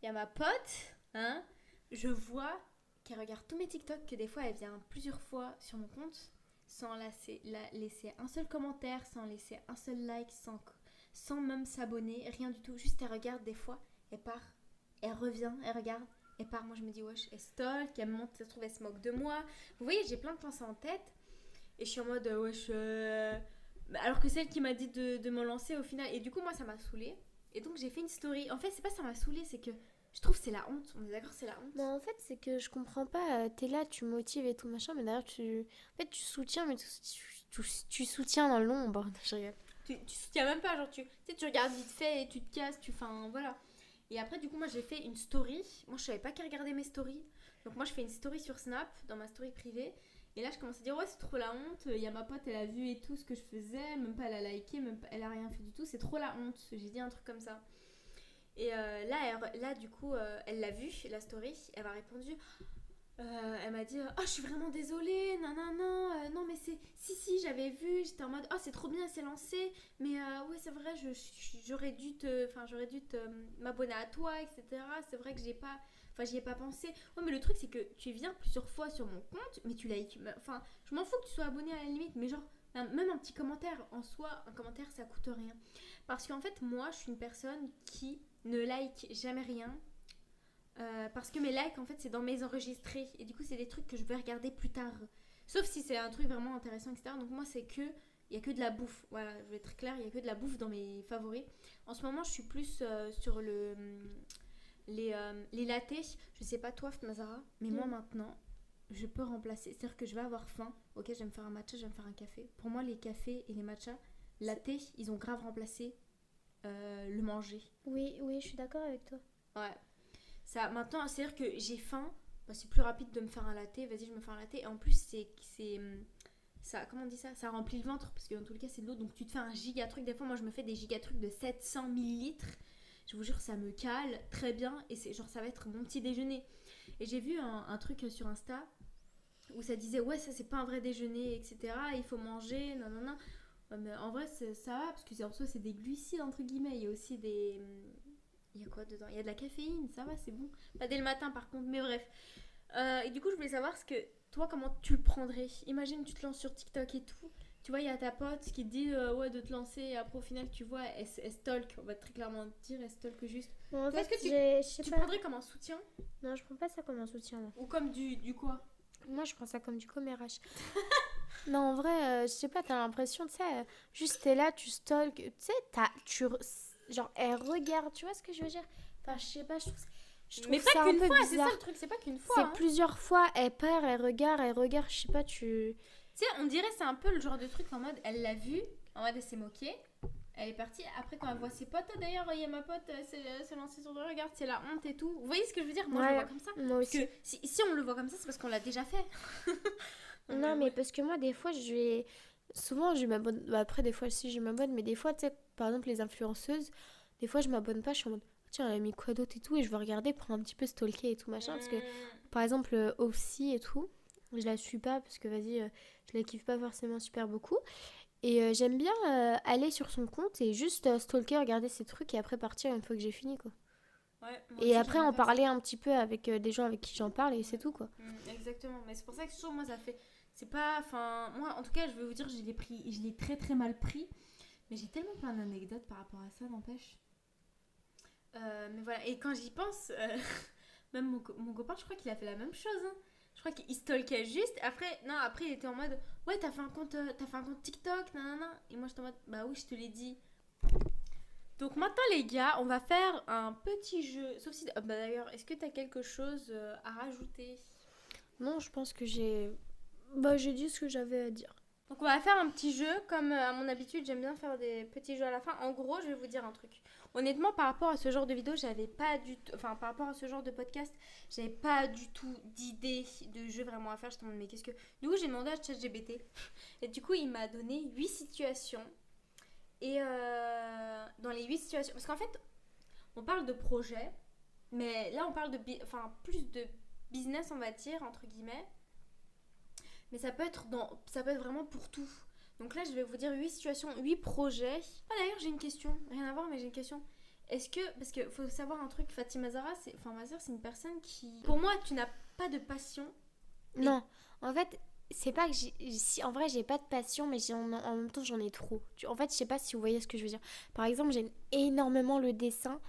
Il y a ma pote, hein, je vois qu'elle regarde tous mes TikTok, que des fois, elle vient plusieurs fois sur mon compte sans laisser un seul commentaire, sans laisser un seul like, sans même s'abonner, rien du tout. Juste, elle regarde des fois, elle part, elle revient, elle regarde, elle part. Moi, je me dis wesh, elle stalk, elle me montre, ça se trouve, elle se moque de moi. Vous voyez, j'ai plein de pensées en tête et je suis en mode wesh... Alors que celle qui m'a dit de me lancer au final. Et du coup, moi, ça m'a saoulée. Et donc, j'ai fait une story. En fait, c'est pas ça m'a saoulée, c'est que je trouve que c'est la honte. On est d'accord, c'est la honte. Non, en fait, c'est que je comprends pas. T'es là, tu motives et tout machin, mais derrière, tu soutiens, mais tu soutiens dans l'ombre. Je rigole. Tu soutiens même pas, genre, tu regardes vite fait et tu te casses, enfin, voilà. Et après, du coup, moi, j'ai fait une story. Moi, je savais pas qui regardait mes stories. Donc, moi, je fais une story sur Snap, dans ma story privée. Et là, je commence à dire, ouais, c'est trop la honte. Il y a ma pote, elle a vu et tout ce que je faisais. Même pas, elle a liké, même pas, elle a rien fait du tout. C'est trop la honte. J'ai dit un truc comme ça. Et là, du coup, elle l'a vu, la story. Elle m'a répondu. Elle m'a dit, oh, je suis vraiment désolée. Non, mais c'est. Si, j'avais vu. J'étais en mode, oh, c'est trop bien, elle s'est lancée. Mais ouais, c'est vrai, j'aurais dû m'abonner à toi, etc. C'est vrai que j'y ai pas pensé. Ouais, mais le truc, c'est que tu viens plusieurs fois sur mon compte, mais tu likes. Enfin, je m'en fous que tu sois abonné à la limite, mais genre, même un petit commentaire en soi, un commentaire, ça coûte rien. Parce qu'en fait, moi, je suis une personne qui ne like jamais rien. Parce que mes likes, en fait, c'est dans mes enregistrés. Et du coup, c'est des trucs que je vais regarder plus tard. Sauf si c'est un truc vraiment intéressant, etc. Donc, moi, il n'y a que de la bouffe. Voilà, je vais être claire, il n'y a que de la bouffe dans mes favoris. En ce moment, je suis plus sur les lattés. Je sais pas toi, Mazara, mais moi maintenant, je peux remplacer. C'est-à-dire que je vais avoir faim. Ok, je vais me faire un matcha, je vais me faire un café. Pour moi, les cafés et les matchas, lattés, ils ont grave remplacé le manger. Oui, je suis d'accord avec toi. Ouais. Ça, maintenant, c'est-à-dire que j'ai faim. Bah, c'est plus rapide de me faire un latte. Vas-y, je me fais un latte. Et en plus, ça, comment on dit ça? Ça remplit le ventre parce que dans tous les cas, c'est de l'eau. Donc, tu te fais un giga truc. Des fois, moi, je me fais des giga trucs de 700 millilitres. Je vous jure, ça me cale très bien. Et c'est genre, ça va être mon petit déjeuner. Et j'ai vu un truc sur Insta où ça disait, ouais, ça, c'est pas un vrai déjeuner, etc. Il faut manger, non. Ouais, mais en vrai, ça va parce que en soi, c'est des glucides, entre guillemets. Il y a aussi des. Il y a quoi dedans? Il y a de la caféine, ça va, c'est bon. Pas dès le matin, par contre, mais bref. Et du coup, je voulais savoir ce que toi, comment tu le prendrais. Imagine, tu te lances sur TikTok et tout. Tu vois, il y a ta pote qui te dit ouais, de te lancer. Et après, au final, tu vois, elle stalk. On va très clairement te dire, elle stalk juste. Bon, en fait, est-ce que tu prendrais comme un soutien? Non, je prends pas ça comme un soutien. Là. Ou comme du quoi? Moi, je prends ça comme du commérage. Non, en vrai, je sais pas, t'as l'impression, tu sais, juste t'es là, tu stalk. Tu sais, genre, elle regarde, tu vois ce que je veux dire? Enfin, je sais pas, je trouve mais ça pas un peu fois, bizarre. c'est ça le truc, c'est pas qu'une fois. C'est plusieurs fois, elle part, elle regarde, je sais pas, Tu sais, on dirait c'est un peu le genre de truc en mode, elle l'a vu, en mode elle s'est moquée, elle est partie. Après, quand elle voit ses potes, d'ailleurs, il y a ma pote, elle s'est lancée sur le regard, c'est la honte et tout. Vous voyez ce que je veux dire? Moi, je le vois comme ça. Moi aussi. Parce que si on le voit comme ça, c'est parce qu'on l'a déjà fait. Non, mais parce que moi, des fois, souvent, je m'abonne. Bah, après, des fois, si je m'abonne, mais des fois, tu sais, par exemple, les influenceuses, des fois, je m'abonne pas, je suis en mode, tiens, elle a mis quoi d'autre et tout, et je vais regarder pour un petit peu stalker et tout, machin, parce que, par exemple, Offsi et tout, je la suis pas, parce que, vas-y, je la kiffe pas forcément super beaucoup, et j'aime bien aller sur son compte et juste stalker, regarder ses trucs, et après partir une fois que j'ai fini, quoi. Ouais, moi Et aussi, après, j'aime en bien faire ça. parler un petit peu avec des gens avec qui j'en parle et c'est tout, quoi. Exactement. Mais c'est pour ça que toujours, moi, ça fait. C'est pas. Enfin, moi, en tout cas, je vais vous dire, je l'ai très très mal pris. Mais j'ai tellement plein d'anecdotes par rapport à ça, n'empêche. Mais voilà. Et quand j'y pense, même mon copain, je crois qu'il a fait la même chose. Hein. Je crois qu'il stalkait juste. Après, non, après, il était en mode, ouais, t'as fait un compte TikTok, nanana. Et moi, j'étais en mode, bah oui, je te l'ai dit. Donc maintenant les gars, on va faire un petit jeu. Sauf si... bah d'ailleurs, est-ce que t'as quelque chose à rajouter? Non, je pense que j'ai dit ce que j'avais à dire. Donc on va faire un petit jeu. Comme à mon habitude, j'aime bien faire des petits jeux à la fin. En gros, je vais vous dire un truc. Honnêtement, par rapport à ce genre de vidéo, j'avais pas du tout... Enfin, par rapport à ce genre de podcast, j'avais pas du tout d'idée de jeu vraiment à faire. Je te demande, mais qu'est-ce que... Du coup, j'ai demandé à ChatGPT. Et du coup, il m'a donné 8 situations. Et dans les 8 situations... Parce qu'en fait, on parle de projet, mais là on parle de enfin plus de business on va dire entre guillemets, mais ça peut être vraiment pour tout. Donc là je vais vous dire 8 situations, 8 projets. Ah d'ailleurs j'ai une question, rien à voir mais j'ai une question. Est-ce que parce que faut savoir un truc, Fatima Zahra c'est enfin ma soeur c'est une personne qui pour moi tu n'as pas de passion. Non, en fait, c'est pas que si, en vrai, j'ai pas de passion, mais en même temps, j'en ai trop. En fait, je sais pas si vous voyez ce que je veux dire. Par exemple, j'aime énormément le dessin,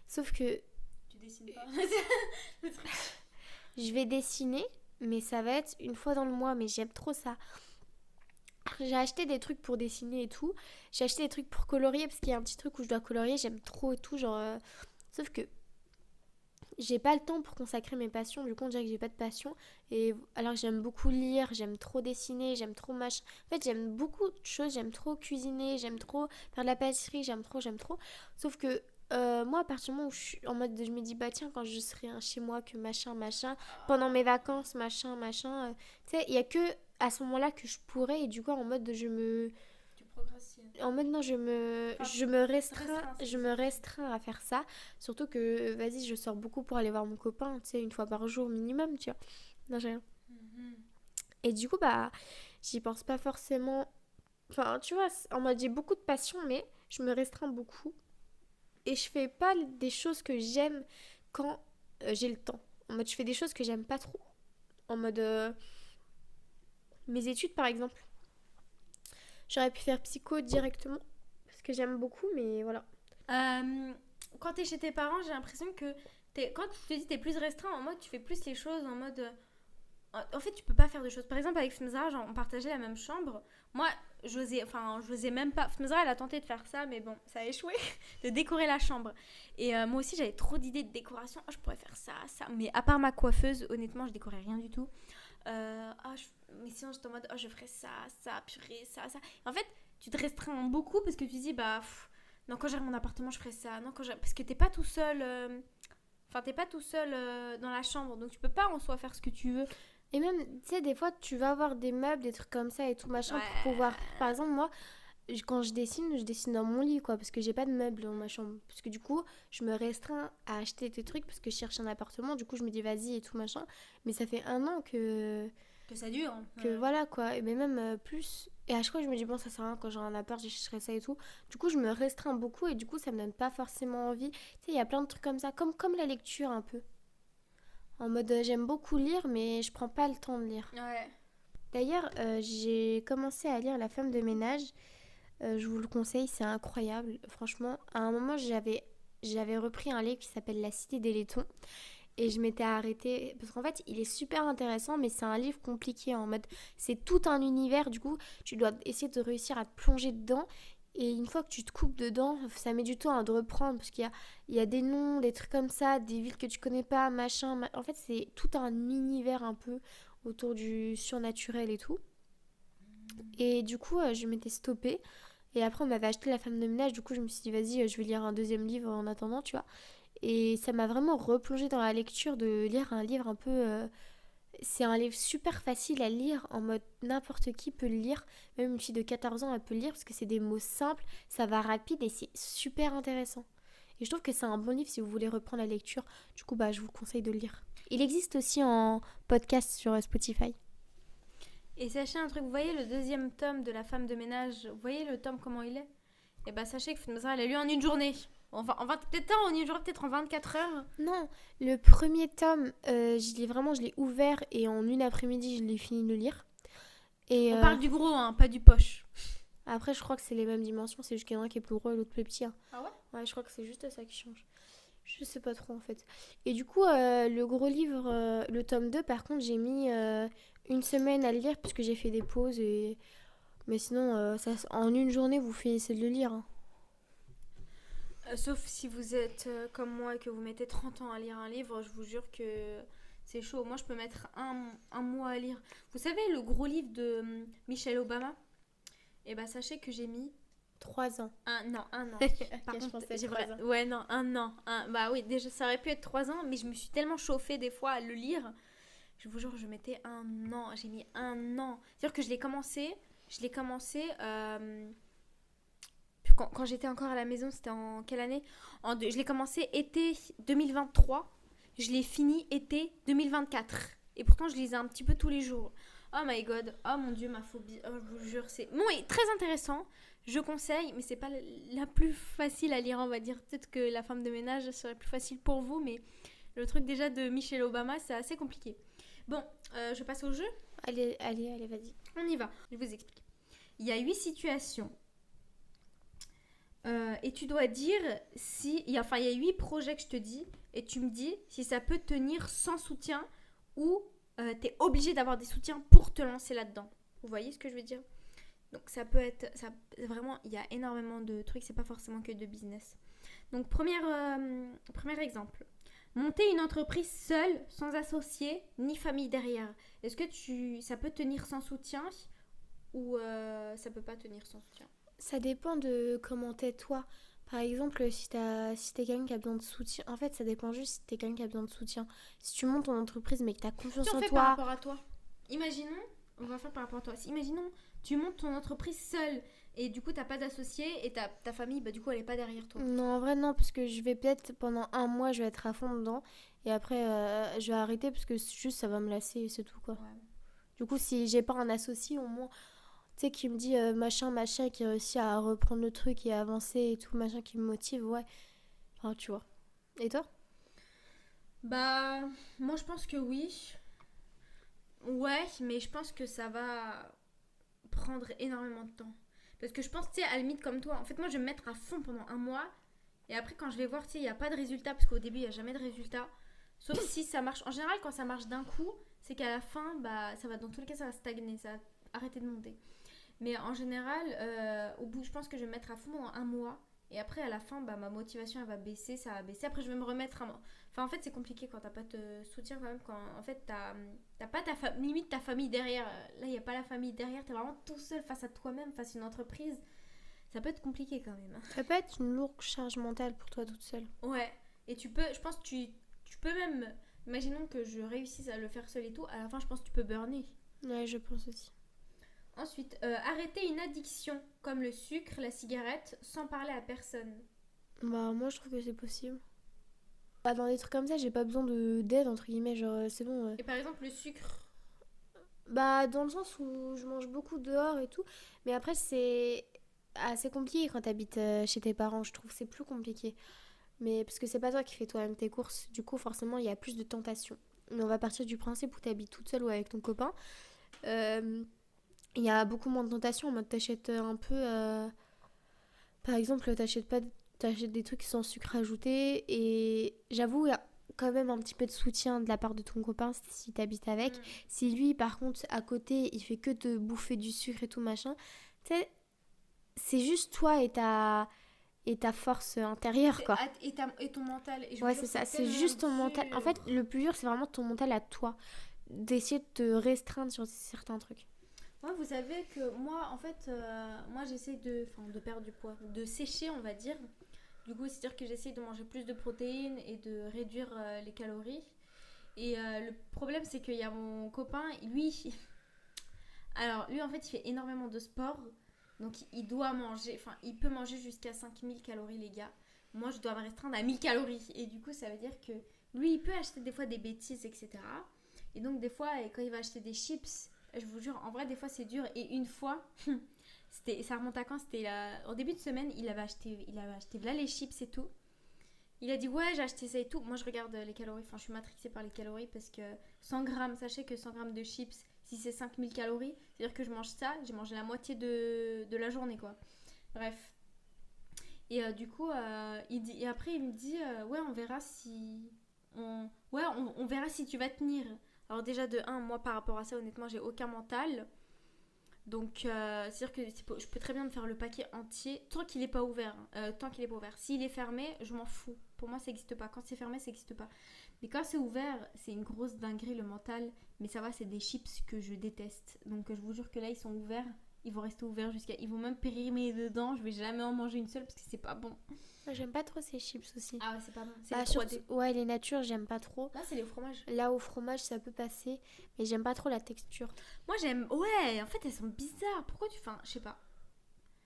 sauf que Tu dessines pas. je vais dessiner, mais ça va être une fois dans le mois, mais j'aime trop ça. J'ai acheté des trucs pour dessiner et tout. J'ai acheté des trucs pour colorier, parce qu'il y a un petit truc où je dois colorier, j'aime trop et tout, genre... Sauf que j'ai pas le temps pour consacrer mes passions, du coup on dirait que j'ai pas de passion. Et alors que j'aime beaucoup lire, j'aime trop dessiner, j'aime trop machin. En fait j'aime beaucoup de choses, j'aime trop cuisiner, j'aime trop faire de la pâtisserie, j'aime trop. Sauf que moi à partir du moment où je suis en mode je me dis bah tiens quand je serai chez moi que machin, pendant mes vacances machin, tu sais il y a que à ce moment-là que je pourrais et du coup en mode Tu procrastines. en mode non, Enfin, je me restreins à faire ça. Surtout que, vas-y, je sors beaucoup pour aller voir mon copain, tu sais, une fois par jour minimum, tu vois. Non, j'ai rien. Mhm. Et du coup, bah, j'y pense pas forcément. Enfin, tu vois, en mode j'ai beaucoup de passion, mais je me restreins beaucoup. Et je fais pas des choses que j'aime quand j'ai le temps. En mode, je fais des choses que j'aime pas trop. En mode, mes études, par exemple. J'aurais pu faire psycho directement, parce que j'aime beaucoup, mais voilà. Quand t'es chez tes parents, j'ai l'impression que quand tu te dis t'es plus restreint, en mode tu fais plus les choses en mode. En fait, tu peux pas faire de choses. Par exemple, avec Fmezara, genre, on partageait la même chambre. Moi, j'osais même pas. Fmezara, elle a tenté de faire ça, mais bon, ça a échoué, de décorer la chambre. Et moi aussi, j'avais trop d'idées de décoration. Oh, je pourrais faire ça, ça. Mais à part ma coiffeuse, honnêtement, je décorais rien du tout. Mais sinon, j'étais en mode, oh, je ferais ça, ça, purée, ça. En fait, tu te restreins beaucoup parce que tu dis, bah, non, quand j'aurai mon appartement, je ferai ça. Non, parce que t'es pas tout seul. Enfin, t'es pas tout seul dans la chambre, donc tu peux pas en soi faire ce que tu veux. Et même, tu sais, des fois, tu vas avoir des meubles, des trucs comme ça et tout machin pour Ouais. pouvoir. Par exemple, moi, quand je dessine dans mon lit, quoi, parce que j'ai pas de meubles dans ma chambre. Parce que du coup, je me restreins à acheter des trucs parce que je cherche un appartement. Du coup, je me dis vas-y et tout machin. Mais ça fait un an Que ça dure. Hein. que voilà, quoi. Et mais même plus. Et à chaque fois, je me dis bon, ça sert à rien quand j'aurai un appart, j'achèterai ça et tout. Du coup, je me restreins beaucoup et du coup, ça me donne pas forcément envie. Tu sais, il y a plein de trucs comme ça, comme la lecture un peu. En mode, j'aime beaucoup lire, mais je prends pas le temps de lire. Ouais. D'ailleurs, j'ai commencé à lire La femme de ménage. Je vous le conseille, c'est incroyable. Franchement, à un moment, j'avais repris un livre qui s'appelle La cité des laitons. Et je m'étais arrêtée. Parce qu'en fait, il est super intéressant, mais c'est un livre compliqué. En mode, c'est tout un univers. Du coup, tu dois essayer de réussir à te plonger dedans. Et une fois que tu te coupes dedans, ça met du temps à te reprendre. Parce il y a des noms, des trucs comme ça, des villes que tu connais pas, machin. En fait, c'est tout un univers un peu autour du surnaturel et tout. Et du coup, je m'étais stoppée. Et après, on m'avait acheté La femme de ménage. Du coup, je me suis dit, vas-y, je vais lire un deuxième livre en attendant, tu vois. Et ça m'a vraiment replongée dans la lecture de lire un livre un peu. C'est un livre super facile à lire, en mode n'importe qui peut le lire. Même une fille de 14 ans, elle peut le lire parce que c'est des mots simples, ça va rapide et c'est super intéressant. Et je trouve que c'est un bon livre si vous voulez reprendre la lecture. Du coup, bah, je vous conseille de le lire. Il existe aussi en podcast sur Spotify. Et sachez un truc, vous voyez le deuxième tome de La femme de ménage, vous voyez le tome comment il est? Et bah sachez que Fatma, elle a lu en une journée. Enfin, peut-être en une journée, peut-être en 24 heures. Non, le premier tome, je l'ai ouvert et en une après-midi, je l'ai fini de lire. Et on parle du gros, hein, pas du poche. Après, je crois que c'est les mêmes dimensions, c'est juste qu'il y en a un qui est plus gros et l'autre plus petit. Hein. Ah ouais? Ouais, je crois que c'est juste ça qui change. Je sais pas trop en fait. Et du coup, le gros livre, le tome 2, par contre, j'ai mis une semaine à le lire puisque j'ai fait des pauses. Mais sinon, en une journée, vous finissez de le lire. Hein. Sauf si vous êtes comme moi et que vous mettez 30 ans à lire un livre, je vous jure que c'est chaud. Moi, je peux mettre un mois à lire. Vous savez, le gros livre de Michelle Obama? Eh ben, sachez que j'ai mis 3 ans. un an. Par je contre, pensais j'ai 3 ans. Ouais, non, un an. Bah oui, déjà, ça aurait pu être 3 ans, mais je me suis tellement chauffée des fois à le lire. Je vous jure, je mettais un an. J'ai mis un an. C'est-à-dire que je l'ai commencé quand j'étais encore à la maison. C'était en quelle année? Je l'ai commencé été 2023. Je l'ai fini été 2024. Et pourtant, je lisais un petit peu tous les jours. Oh my god. Oh mon dieu, ma phobie. Oh, je vous jure, c'est... Bon, et très intéressant. Je conseille, mais c'est pas la plus facile à lire, on va dire. Peut-être que La femme de ménage serait plus facile pour vous, mais le truc déjà de Michelle Obama, c'est assez compliqué. Bon, je passe au jeu. Allez, vas-y. On y va, je vous explique. Il y a 8 situations. Et tu dois dire si... il y a 8 projets que je te dis. Et tu me dis si ça peut tenir sans soutien ou t'es obligé d'avoir des soutiens pour te lancer là-dedans. Vous voyez ce que je veux dire? Donc ça peut être... vraiment, il y a énormément de trucs. C'est pas forcément que de business. Donc premier exemple. Monter une entreprise seule, sans associé, ni famille derrière. Est-ce que ça peut tenir sans soutien ou ça peut pas tenir sans soutien? Ça dépend de comment t'es toi. Par exemple, si t'es quelqu'un qui a besoin de soutien, en fait, ça dépend juste si t'es quelqu'un qui a besoin de soutien. Si tu montes ton entreprise mais que t'as confiance en toi. Par rapport à toi. Imaginons, on va faire par rapport à toi. Imaginons, tu montes ton entreprise seule et du coup t'as pas d'associé et ta famille, bah du coup elle est pas derrière toi. Non, en vrai non, parce que je vais peut-être pendant un mois, je vais être à fond dedans et après je vais arrêter parce que juste ça va me lasser et c'est tout quoi. Ouais. Du coup, si j'ai pas un associé, au moins. Tu sais, qui me dit machin, qui réussit à reprendre le truc et à avancer et tout, machin, qui me motive, ouais. Enfin, tu vois. Et toi? Bah, moi je pense que oui. Ouais, mais je pense que ça va prendre énormément de temps. Parce que je pense, tu sais, à la limite comme toi, en fait, moi je vais me mettre à fond pendant un mois. Et après, quand je vais voir, tu sais, il n'y a pas de résultat, parce qu'au début, il n'y a jamais de résultat. Sauf si ça marche. En général, quand ça marche d'un coup, c'est qu'à la fin, bah, ça va, dans tous les cas, ça va stagner, ça va arrêter de monter. Mais en général, au bout, je pense que je vais me mettre à fond pendant un mois. Et après, à la fin, bah, ma motivation, elle va baisser, ça va baisser. Après, je vais me remettre à... Enfin, en fait, c'est compliqué quand t'as pas de soutien quand même. Quand, en fait, t'as pas limite ta famille derrière. Là, il n'y a pas la famille derrière. T'es vraiment tout seul face à toi-même, face à une entreprise. Ça peut être compliqué quand même. Ça peut être une lourde charge mentale pour toi toute seule. Ouais. Et je pense que tu peux même... Imaginons que je réussisse à le faire seul et tout. À la fin, je pense que tu peux burner. Ouais, je pense aussi. Ensuite, arrêter une addiction comme le sucre, la cigarette, sans parler à personne. Bah, moi, je trouve que c'est possible. Bah, dans des trucs comme ça, j'ai pas besoin d'aide, entre guillemets, genre, c'est bon. Et par exemple, le sucre? Bah, dans le sens où je mange beaucoup dehors et tout. Mais après, c'est assez compliqué quand t'habites chez tes parents. Je trouve que c'est plus compliqué. Mais parce que c'est pas toi qui fais toi-même tes courses. Du coup, forcément, il y a plus de tentation. Mais on va partir du principe où t'habites toute seule ou avec ton copain. Il y a beaucoup moins de tentation en mode t'achètes un peu par exemple t'achètes des trucs sans sucre ajouté et j'avoue il y a quand même un petit peu de soutien de la part de ton copain si t'habites avec. Si lui par contre à côté il fait que te bouffer du sucre et tout machin, tu sais, c'est juste toi et ta force intérieure quoi. Et ton mental. Et ouais c'est ça, c'est juste ton mental. En fait le plus dur c'est vraiment ton mental à toi, d'essayer de te restreindre sur certains trucs. Ouais, vous savez que moi, en fait, moi j'essaie de perdre du poids, de sécher, on va dire. Du coup, c'est-à-dire que j'essaie de manger plus de protéines et de réduire les calories. Et le problème, c'est qu'il y a mon copain, lui... Alors, lui, en fait, il fait énormément de sport. Donc, il doit manger... Enfin, il peut manger jusqu'à 5000 calories, les gars. Moi, je dois me restreindre à 1000 calories. Et du coup, ça veut dire que lui, il peut acheter des fois des bêtises, etc. Et donc, des fois, quand il va acheter des chips... Je vous jure, en vrai, des fois, c'est dur. Et une fois, Ça remonte à quand? En début de semaine, il avait acheté là les chips et tout. Il a dit ouais, j'ai acheté ça et tout. Moi je regarde les calories, enfin je suis matrixée par les calories parce que 100 grammes, sachez que 100 grammes de chips, si c'est 5000 calories, c'est-à-dire que je mange ça, j'ai mangé la moitié de la journée quoi. Bref. Et du coup, et après il me dit ouais, on verra si... on verra si tu vas tenir. Alors déjà de 1, moi par rapport à ça, honnêtement, j'ai aucun mental. Donc, c'est-à-dire que je peux très bien me faire le paquet entier tant qu'il n'est pas ouvert. Tant qu'il est pas ouvert. S'il est fermé, je m'en fous. Pour moi, ça n'existe pas. Quand c'est fermé, ça n'existe pas. Mais quand c'est ouvert, c'est une grosse dinguerie le mental. Mais ça va, c'est des chips que je déteste. Donc, je vous jure que là, ils sont ouverts. Ils vont rester ouverts ils vont même périmer dedans. Je vais jamais en manger une seule parce que c'est pas bon. Moi, j'aime pas trop ces chips aussi. Ah ouais, c'est pas bon. C'est les 3D. Ouais, les natures, j'aime pas trop. Là, c'est les fromages. Là, au fromage, ça peut passer. Mais j'aime pas trop la texture. Moi, j'aime... Ouais, en fait, elles sont bizarres. Pourquoi tu... Enfin, je sais pas.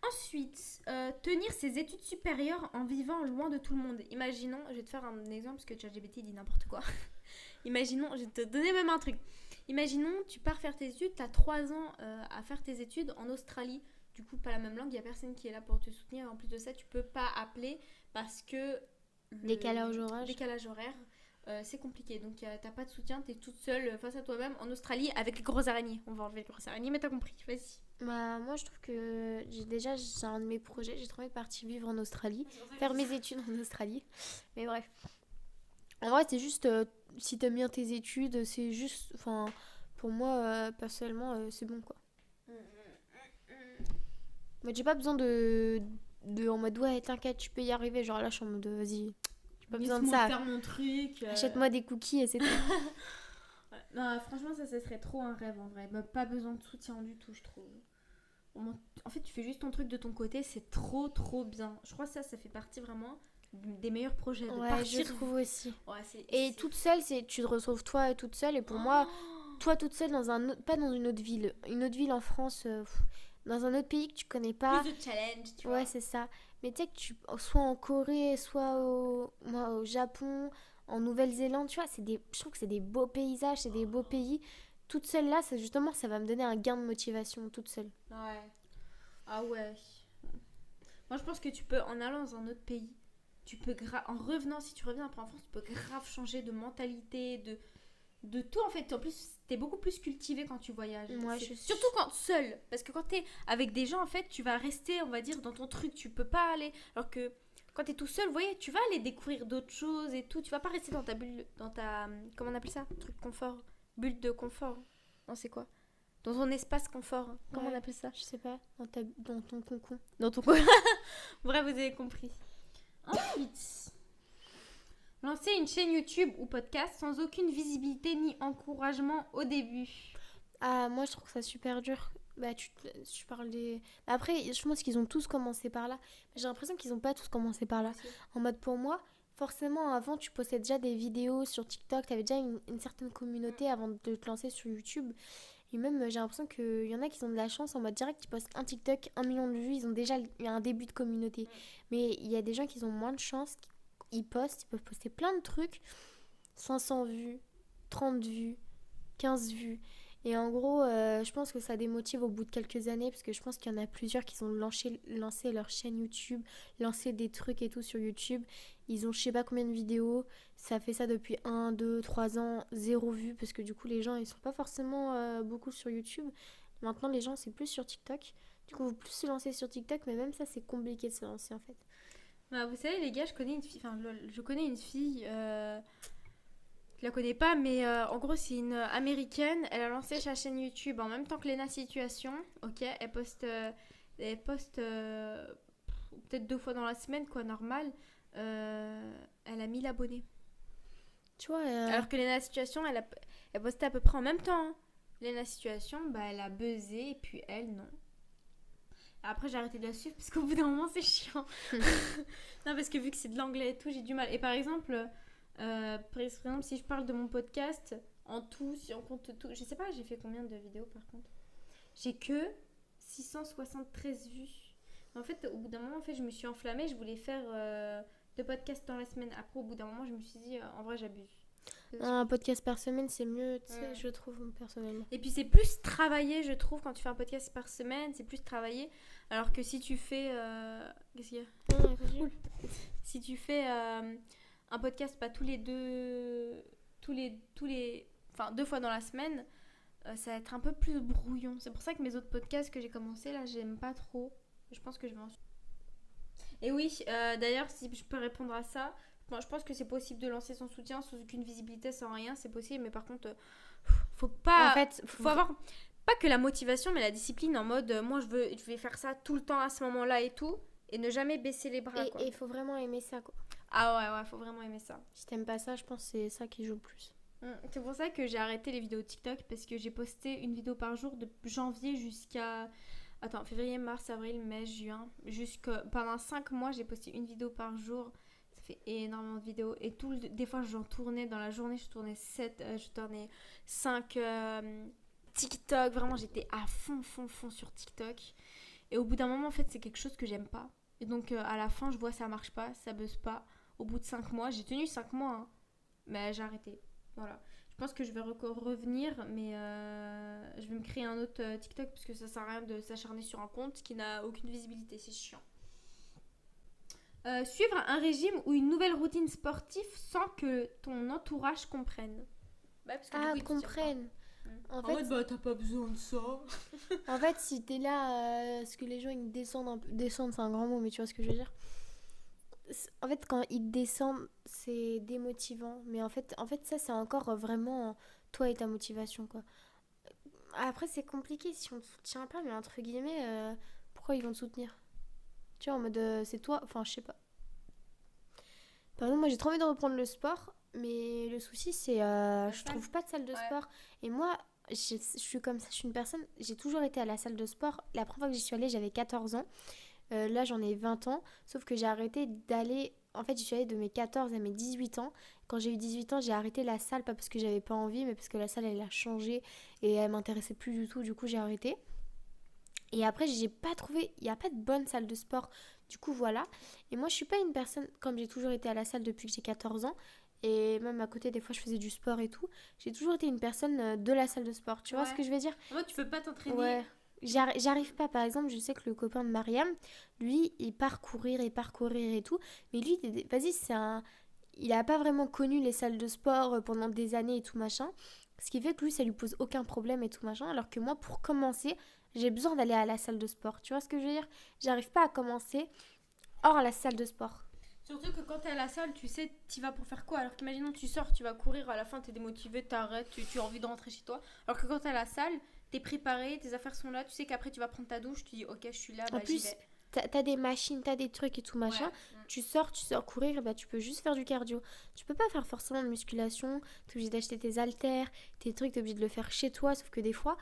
Ensuite, tenir ses études supérieures en vivant loin de tout le monde. Imaginons, je vais te faire un exemple parce que ChatGPT dit n'importe quoi. Imaginons, je vais te donner même un truc. Imaginons, tu pars faire tes études, tu as 3 ans à faire tes études en Australie. Du coup, pas la même langue, il n'y a personne qui est là pour te soutenir. En plus de ça, tu peux pas appeler parce que... Décalage horaire, c'est compliqué. Donc, t'as pas de soutien, t'es toute seule face à toi-même en Australie avec les grosses araignées. On va enlever les grosses araignées, mais t'as compris, vas-y. Bah, moi, je trouve que c'est un de mes projets. J'ai trop envie de partir vivre en Australie, faire mes études en Australie. Mais bref. En vrai, c'est juste, si t'aimes bien tes études, c'est juste, enfin, pour moi, personnellement, c'est bon, quoi. Mais j'ai pas besoin en mode, ouais, t'inquiète, tu peux y arriver. Genre là, je suis en mode, vas-y, j'ai pas besoin de ça. Faire mon truc. Achète-moi des cookies et c'est tout. Ouais. Non, franchement, ça serait trop un rêve, en vrai. Bah, pas besoin de soutien du tout, je trouve. En fait, tu fais juste ton truc de ton côté, c'est trop, trop bien. Je crois que ça fait partie vraiment des meilleurs projets de partir. Je trouve aussi. Ouais, toute seule, tu te retrouves toi toute seule. Et pour moi, toi toute seule pas dans une autre ville. Une autre ville en France, dans un autre pays que tu connais pas. Plus de challenge, tu vois. Ouais, c'est ça. Mais tu sais que soit en Corée, soit au Japon, en Nouvelle-Zélande, tu vois, je trouve que c'est des beaux paysages, c'est des beaux pays. Toute seule là, justement, ça va me donner un gain de motivation toute seule. Ouais. Ah ouais. Moi, je pense que tu peux, en allant dans un autre pays, en revenant, si tu reviens après en France, tu peux grave changer de mentalité, de tout en fait. En plus, t'es beaucoup plus cultivé quand tu voyages. Ouais, surtout quand seul. Parce que quand t'es avec des gens, en fait, tu vas rester, on va dire, dans ton truc. Tu peux pas aller. Alors que quand t'es tout seul, vous voyez, tu vas aller découvrir d'autres choses et tout. Tu vas pas rester dans ta bulle, comment on appelle ça? Truc confort. Bulle de confort. Non, c'est quoi? Dans ton espace confort. Comment on appelle ça? Je sais pas. Dans ton cocon. Dans ton cocon. Bref, vous avez compris. Ensuite, lancer une chaîne YouTube ou podcast sans aucune visibilité ni encouragement au début. Ah, moi je trouve que c'est super dur. Bah, tu parles des... Après, je pense qu'ils ont tous commencé par là. Mais j'ai l'impression qu'ils ont pas tous commencé par là. En mode, pour moi, forcément, avant, tu postais déjà des vidéos sur TikTok. T'avais déjà une certaine communauté avant de te lancer sur YouTube. Et même, j'ai l'impression qu'il y en a qui ont de la chance. En mode direct, ils postent un TikTok, 1 million de vues. Ils ont déjà un début de communauté. Mais il y a des gens qui ont moins de chance. Ils peuvent poster plein de trucs. 500 vues, 30 vues, 15 vues. Et en gros, je pense que ça démotive au bout de quelques années, parce que je pense qu'il y en a plusieurs qui ont lancé leur chaîne YouTube, lancé des trucs et tout sur YouTube. Ils ont je sais pas combien de vidéos, ça fait ça depuis 1, 2, 3 ans, 0 vue, parce que du coup les gens ils sont pas forcément beaucoup sur YouTube. Maintenant les gens c'est plus sur TikTok. Du coup vous plus se lancer sur TikTok, mais même ça c'est compliqué de se lancer en fait. Bah, vous savez les gars, je connais une fille... Je la connais pas, mais en gros, c'est une américaine. Elle a lancé sa chaîne YouTube en même temps que Lena Situation. Ok, elle poste peut-être 2 fois dans la semaine, quoi, normal. Elle a 1000 abonnés. Tu vois, alors que Lena Situation, elle postait à peu près en même temps. Hein. Lena Situation, bah, elle a buzzé, et puis elle, non. Après, j'ai arrêté de la suivre parce qu'au bout d'un moment, c'est chiant. Non, parce que vu que c'est de l'anglais et tout, j'ai du mal. Et par exemple, si je parle de mon podcast, en tout, si on compte tout, je sais pas, j'ai fait combien de vidéos par contre. J'ai que 673 vues. En fait, au bout d'un moment, en fait, je me suis enflammée. Je voulais faire 2 podcasts dans la semaine. Après, au bout d'un moment, je me suis dit, en vrai, j'abuse. Un podcast par semaine, c'est mieux, tu sais, je trouve, personnellement. Et puis c'est plus travaillé, je trouve, quand tu fais un podcast par semaine, c'est plus travaillé. Alors que si tu fais... Qu'est-ce qu'il y a? Cool. Si tu fais un podcast pas enfin 2 fois dans la semaine, ça va être un peu plus brouillon. C'est pour ça que mes autres podcasts que j'ai commencé là, j'aime pas trop. Je pense que je vais en... Et oui, d'ailleurs, si je peux répondre à ça, moi, je pense que c'est possible de lancer son soutien sans aucune visibilité, sans rien, c'est possible. Mais par contre, faut pas... En fait, faut avoir... Pas que la motivation, mais la discipline en mode, moi, je vais faire ça tout le temps à ce moment-là et tout. Et ne jamais baisser les bras, quoi. Et il faut vraiment aimer ça, quoi. Ah ouais, faut vraiment aimer ça. Si t'aimes pas ça, je pense que c'est ça qui joue le plus. C'est pour ça que j'ai arrêté les vidéos TikTok, parce que j'ai posté une vidéo par jour de janvier jusqu'à... Attends, février, mars, avril, mai, juin. Pendant 5 mois, j'ai posté une vidéo par jour. Ça fait énormément de vidéos. Et des fois, j'en tournais dans la journée. Je tournais 5 TikTok. Vraiment, j'étais à fond sur TikTok. Et au bout d'un moment, en fait, c'est quelque chose que j'aime pas. Et donc, à la fin, je vois ça marche pas, ça buzz pas. Au bout de 5 mois, j'ai tenu 5 mois, hein, mais j'ai arrêté. Voilà. Je pense que je vais revenir, mais je vais me créer un autre TikTok parce que ça sert à rien de s'acharner sur un compte qui n'a aucune visibilité, c'est chiant. Suivre un régime ou une nouvelle routine sportive sans que ton entourage comprenne. Bah, parce que du coup, comprenne. En fait, bah t'as pas besoin de ça. En fait, si t'es là, ce que les gens ils descendent un peu, descendre c'est un grand mot, mais tu vois ce que je veux dire. En fait, quand ils descendent, c'est démotivant. Mais en fait ça, c'est encore vraiment toi et ta motivation, quoi. Après, c'est compliqué si on te soutient pas, mais entre guillemets, pourquoi ils vont te soutenir? Tu vois, en mode, c'est toi, enfin, je sais pas. Par exemple, moi, j'ai trop envie de reprendre le sport, mais le souci, c'est je trouve pas de salle de sport. Et moi, je suis comme ça, je suis une personne, j'ai toujours été à la salle de sport. La première fois que j'y suis allée, j'avais 14 ans. Là, j'en ai 20 ans. Sauf que j'ai arrêté d'aller... En fait, j'y suis allée de mes 14 à mes 18 ans. Quand j'ai eu 18 ans, j'ai arrêté la salle, pas parce que j'avais pas envie, mais parce que la salle, elle a changé et elle m'intéressait plus du tout. Du coup, j'ai arrêté. Et après, j'ai pas trouvé... Il n'y a pas de bonne salle de sport. Du coup, voilà. Et moi, je suis pas une personne... Comme j'ai toujours été à la salle depuis que j'ai 14 ans, et même à côté, des fois, je faisais du sport et tout, j'ai toujours été une personne de la salle de sport. Tu vois ce que je veux dire? En fait, tu peux pas t'entraîner... Ouais. J'arrive pas, par exemple, je sais que le copain de Mariam, lui, il part courir et tout, mais lui, vas-y, il a pas vraiment connu les salles de sport pendant des années et tout machin, ce qui fait que lui, ça lui pose aucun problème et tout machin, alors que moi, pour commencer, j'ai besoin d'aller à la salle de sport, tu vois ce que je veux dire? J'arrive pas à commencer hors la salle de sport. Surtout que quand t'es à la salle, tu sais, t'y vas pour faire quoi? Alors qu'imaginons, tu sors, tu vas courir, à la fin, t'es démotivé, t'arrêtes, tu as envie de rentrer chez toi, alors que quand t'es à la salle, t'es préparé, tes affaires sont là, tu sais qu'après tu vas prendre ta douche, tu dis ok, je suis là, bah j'y vais. T'as des machines, t'as des trucs et tout machin. Ouais. Tu sors courir, bah tu peux juste faire du cardio. Tu peux pas faire forcément de musculation, t'es obligé d'acheter tes haltères, tes trucs, t'es obligé de le faire chez toi. Sauf que des fois,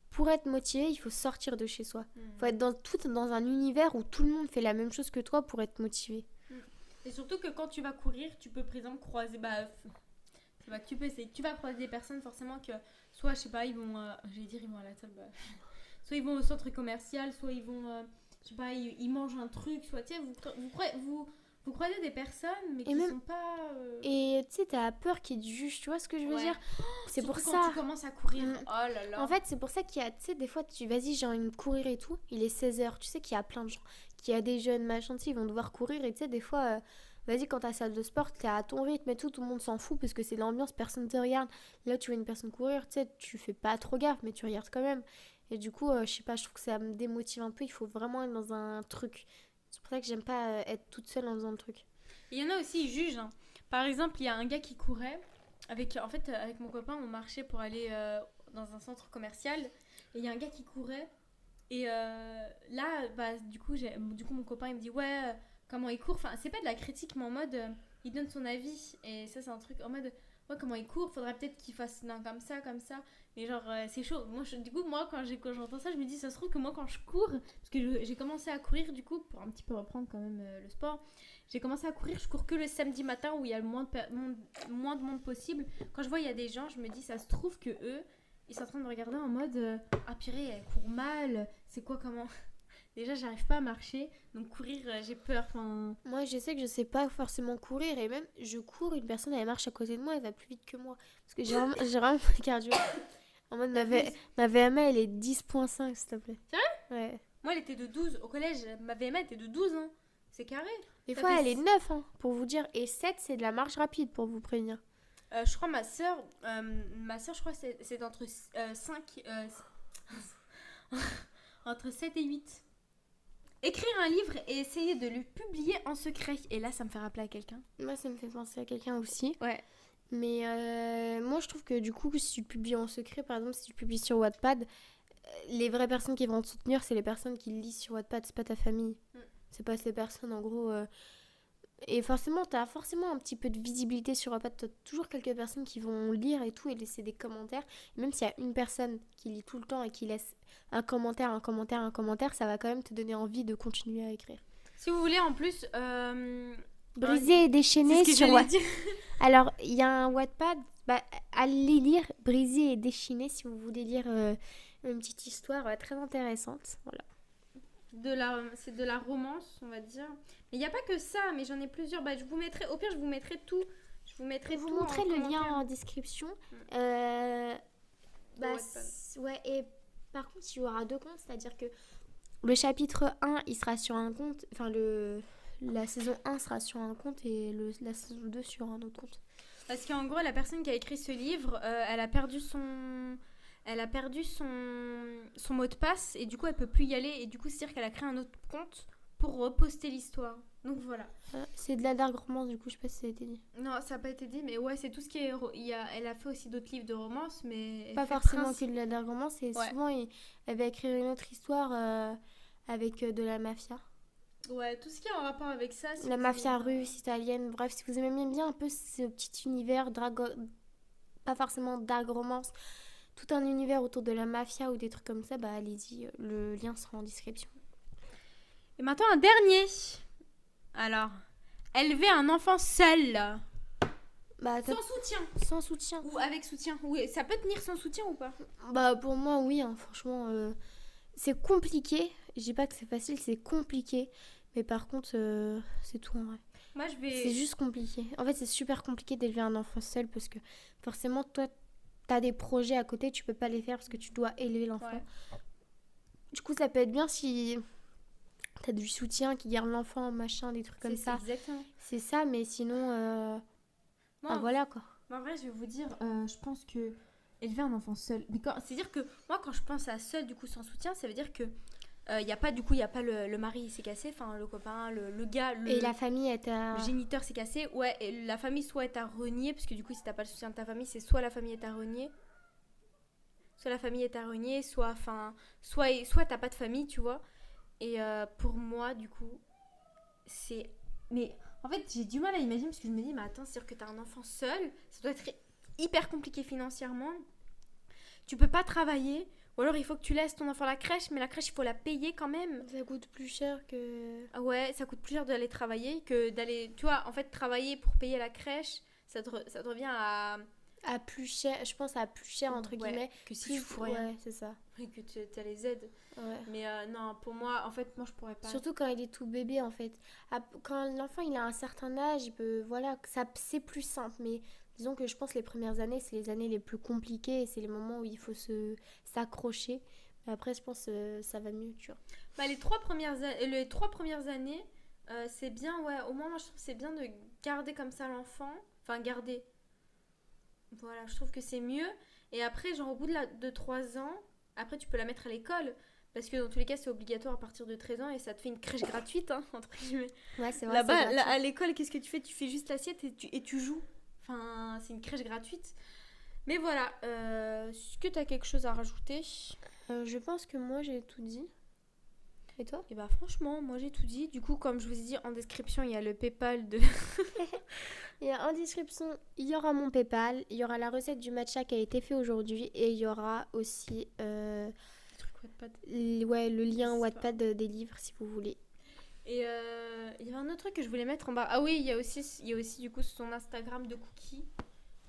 pour être motivé, il faut sortir de chez soi. Faut être dans un univers où tout le monde fait la même chose que toi pour être motivé. Et surtout que quand tu vas courir, tu peux par exemple croiser... c'est pas que tu peux, c'est que tu vas croiser des personnes forcément que... Soit, je sais pas, ils vont... ils vont à la salle, soit ils vont au centre commercial, soit ils vont... je sais pas, ils mangent un truc, soit... Tu sais, vous croisez des personnes, mais qui sont pas... Et tu sais, t'as peur qu'ils te jugent, tu vois ce que je veux dire? C'est surtout pour ça... quand tu commences à courir, oh là là. En fait, c'est pour ça qu'il y a... Tu sais, des fois, vas-y, j'ai envie de courir et tout, il est 16h. Tu sais qu'il y a plein de gens, qu'il y a des jeunes, machin, tu sais, ils vont devoir courir. Et tu sais, des fois... Vas-y, quand t'as salle de sport, t'es à ton rythme et tout le monde s'en fout parce que c'est l'ambiance, personne te regarde. Là, tu vois une personne courir, tu sais, tu fais pas trop gaffe, mais tu regardes quand même. Et du coup, je sais pas, je trouve que ça me démotive un peu. Il faut vraiment être dans un truc. C'est pour ça que j'aime pas être toute seule en faisant le truc. Il y en a aussi, ils jugent. Hein. Par exemple, il y a un gars qui courait. Avec mon copain, on marchait pour aller dans un centre commercial. Et il y a un gars qui courait. Et là, du coup, mon copain, il me dit, ouais... comment il court, enfin c'est pas de la critique mais en mode il donne son avis et ça c'est un truc en mode ouais comment il court, faudrait peut-être qu'il fasse comme ça mais genre c'est chaud. Du coup moi quand j'entends ça je me dis ça se trouve que moi quand je cours parce que j'ai commencé à courir du coup pour un petit peu reprendre quand même le sport, j'ai commencé à courir, je cours que le samedi matin où il y a le moins de monde possible. Quand je vois il y a des gens je me dis ça se trouve que eux ils sont en train de regarder en mode ah purée elle court mal, c'est quoi comment Déjà, j'arrive pas à marcher, donc courir, j'ai peur. Enfin... Moi, je sais que je sais pas forcément courir, et même, je cours, une personne, elle marche à côté de moi, elle va plus vite que moi. Parce que j'ai vraiment pas de cardio. En mode, ma VMA, elle est 10,5, s'il te plaît. Sérieux? Ouais. Moi, elle était de 12. Au collège, ma VMA était de 12, hein. C'est carré. Des fois, elle est 9, hein, pour vous dire. Et 7, c'est de la marche rapide, pour vous prévenir. Je crois ma soeur, je crois que c'est entre 5... entre 7 et 8. Écrire un livre et essayer de le publier en secret. Et là, ça me fait rappeler à quelqu'un. Moi, ça me fait penser à quelqu'un aussi. Ouais. Mais moi, je trouve que du coup, si tu le publies en secret, par exemple, si tu le publies sur Wattpad, les vraies personnes qui vont te soutenir, c'est les personnes qui le lisent sur Wattpad, c'est pas ta famille. C'est pas ces personnes, en gros. Et forcément, t'as forcément un petit peu de visibilité sur Wattpad. T'as toujours quelques personnes qui vont lire et tout et laisser des commentaires. Et même s'il y a une personne qui lit tout le temps et qui laisse un commentaire, ça va quand même te donner envie de continuer à écrire. Si vous voulez, en plus... Briser et déchaîner sur Wattpad. Alors, il y a un Wattpad, allez lire Briser et déchaîner si vous voulez lire une petite histoire très intéressante. Voilà. C'est de la romance, on va dire. Mais il n'y a pas que ça, mais j'en ai plusieurs. Je vous mettrai, au pire, je vous mettrai tout. Je vous mettrai vous tout montrer le lien en description. Ouais, et par contre, il y aura 2 comptes, c'est-à-dire que le chapitre 1, il sera sur un compte, enfin la saison 1 sera sur un compte et la saison 2 sur un autre compte. Parce qu'en gros, la personne qui a écrit ce livre, elle a perdu son mot de passe et du coup, elle peut plus y aller. Et du coup, c'est-à-dire qu'elle a créé un autre compte pour reposter l'histoire. Donc voilà. C'est de la dark romance, du coup, je sais pas si ça a été dit. Non, ça n'a pas été dit, mais ouais, c'est tout ce qui est... Elle a fait aussi d'autres livres de romance, mais... Pas forcément que de la dark romance, et souvent, elle va écrire une autre histoire avec de la mafia. Ouais, tout ce qui est en rapport avec ça. La mafia russe, italienne, bref, si vous aimez bien un peu ce petit univers, pas forcément dark romance, tout un univers autour de la mafia ou des trucs comme ça, allez-y, le lien sera en description. Et maintenant, un dernier. Alors, élever un enfant seul. Sans soutien. Sans soutien. Ou avec soutien. Oui, ça peut tenir sans soutien ou pas? Pour moi, oui, hein, franchement, c'est compliqué. Je dis pas que c'est facile, c'est compliqué. Mais par contre, c'est tout en vrai. Moi, c'est juste compliqué. En fait, c'est super compliqué d'élever un enfant seul parce que forcément, toi, t'as des projets à côté, tu peux pas les faire parce que tu dois élever l'enfant. Ouais. Du coup, ça peut être bien si t'as du soutien qui garde l'enfant, machin, des trucs comme ça. Exactement. C'est ça, mais sinon, voilà quoi. En vrai, je vais vous dire, je pense que élever un enfant seul, c'est-à-dire que moi, quand je pense à seul, du coup, sans soutien, ça veut dire que il y a pas le mari il s'est cassé, enfin le copain, le gars, et la famille est le géniteur s'est cassé, ouais, et la famille soit est à renier, parce que du coup si t'as pas le soutien de ta famille, c'est soit la famille est à renier, soit t'as pas de famille, tu vois. Et pour moi, du coup, c'est... Mais en fait, j'ai du mal à imaginer, parce que je me dis, mais attends, c'est-à-dire que t'as un enfant seul, ça doit être hyper compliqué financièrement, tu peux pas travailler. Ou alors il faut que tu laisses ton enfant à la crèche, mais la crèche il faut la payer quand même. Ça coûte plus cher que... Ah ouais, ça coûte plus cher d'aller travailler que d'aller... Tu vois, en fait, travailler pour payer la crèche, ça te revient à... À plus cher, je pense à plus cher entre guillemets. Que si tu fous rien. Ouais, c'est ça. Et que tu as les aides. Ouais. Mais non, pour moi, en fait, moi je pourrais pas. Surtout quand il est tout bébé en fait. Quand l'enfant il a un certain âge, il peut... Voilà, c'est plus simple, mais... Disons que je pense que les premières années, c'est les années les plus compliquées et c'est les moments où il faut s'accrocher. Mais après, je pense que ça va mieux, tu vois. Les 3 premières années, c'est bien, ouais. Au moins, moi, je trouve que c'est bien de garder comme ça l'enfant. Enfin, garder. Voilà, je trouve que c'est mieux. Et après, genre, au bout de 3 ans, après, tu peux la mettre à l'école. Parce que dans tous les cas, c'est obligatoire à partir de 13 ans et ça te fait une crèche gratuite, hein, entre guillemets. Ouais, c'est vrai. Là-bas, à l'école, qu'est-ce que tu fais? Tu fais juste l'assiette et tu joues. Enfin, c'est une crèche gratuite. Mais voilà, est-ce que tu as quelque chose à rajouter? Je pense que moi, j'ai tout dit. Et toi? Et franchement, moi, j'ai tout dit. Du coup, comme je vous ai dit, en description, il y a le PayPal de... Et en description, il y aura mon PayPal. Il y aura la recette du matcha qui a été fait aujourd'hui. Et il y aura aussi... le lien Wattpad des livres, si vous voulez. Et il y avait un autre truc que je voulais mettre en bas. Ah oui, il y a aussi du coup son Instagram de Cookie.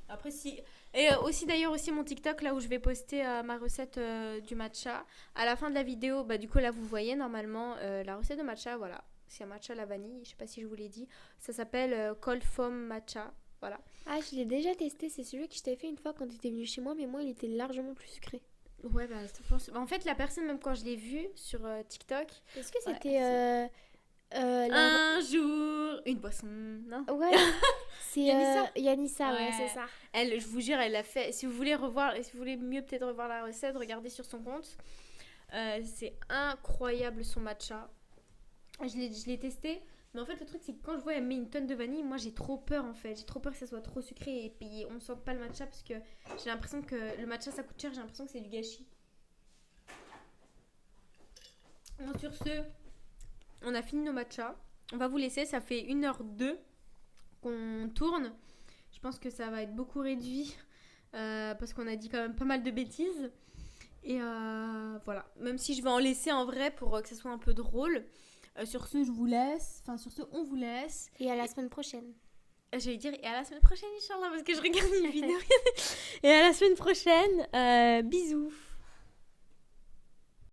Après, si. Et aussi, d'ailleurs, aussi mon TikTok, là où je vais poster ma recette du matcha. À la fin de la vidéo, bah, du coup, là, vous voyez normalement la recette de matcha. Voilà. C'est un matcha à la vanille. Je sais pas si je vous l'ai dit. Ça s'appelle Cold Foam Matcha. Voilà. Ah, je l'ai déjà testé. C'est celui que je t'avais fait une fois quand tu étais venu chez moi, mais moi, il était largement plus sucré. Ouais, bah, je pense. En fait, la personne, même quand je l'ai vue sur TikTok. Est-ce que c'était. Ouais, un jour, une boisson, non? Ouais, c'est Yanissa. Yanissa, ouais, c'est ça. Elle, je vous jure, elle l'a fait. Si vous voulez revoir, si vous voulez mieux peut-être revoir la recette, regardez sur son compte. C'est incroyable son matcha. Je l'ai testé. Mais en fait, le truc, c'est que quand je vois elle met une tonne de vanille, moi j'ai trop peur en fait. J'ai trop peur que ça soit trop sucré et puis on sente pas le matcha parce que j'ai l'impression que le matcha ça coûte cher. J'ai l'impression que c'est du gâchis. Bon, sur ce, on a fini nos matchas. On va vous laisser. Ça fait 1h02 qu'on tourne. Je pense que ça va être beaucoup réduit parce qu'on a dit quand même pas mal de bêtises. Et voilà. Même si je vais en laisser en vrai pour que ça soit un peu drôle. Sur ce, je vous laisse. Enfin, sur ce, on vous laisse. Et à la semaine prochaine. J'allais dire, et à la semaine prochaine, Inch'Allah, parce que je regarde une vidéo. Et à la semaine prochaine. Bisous.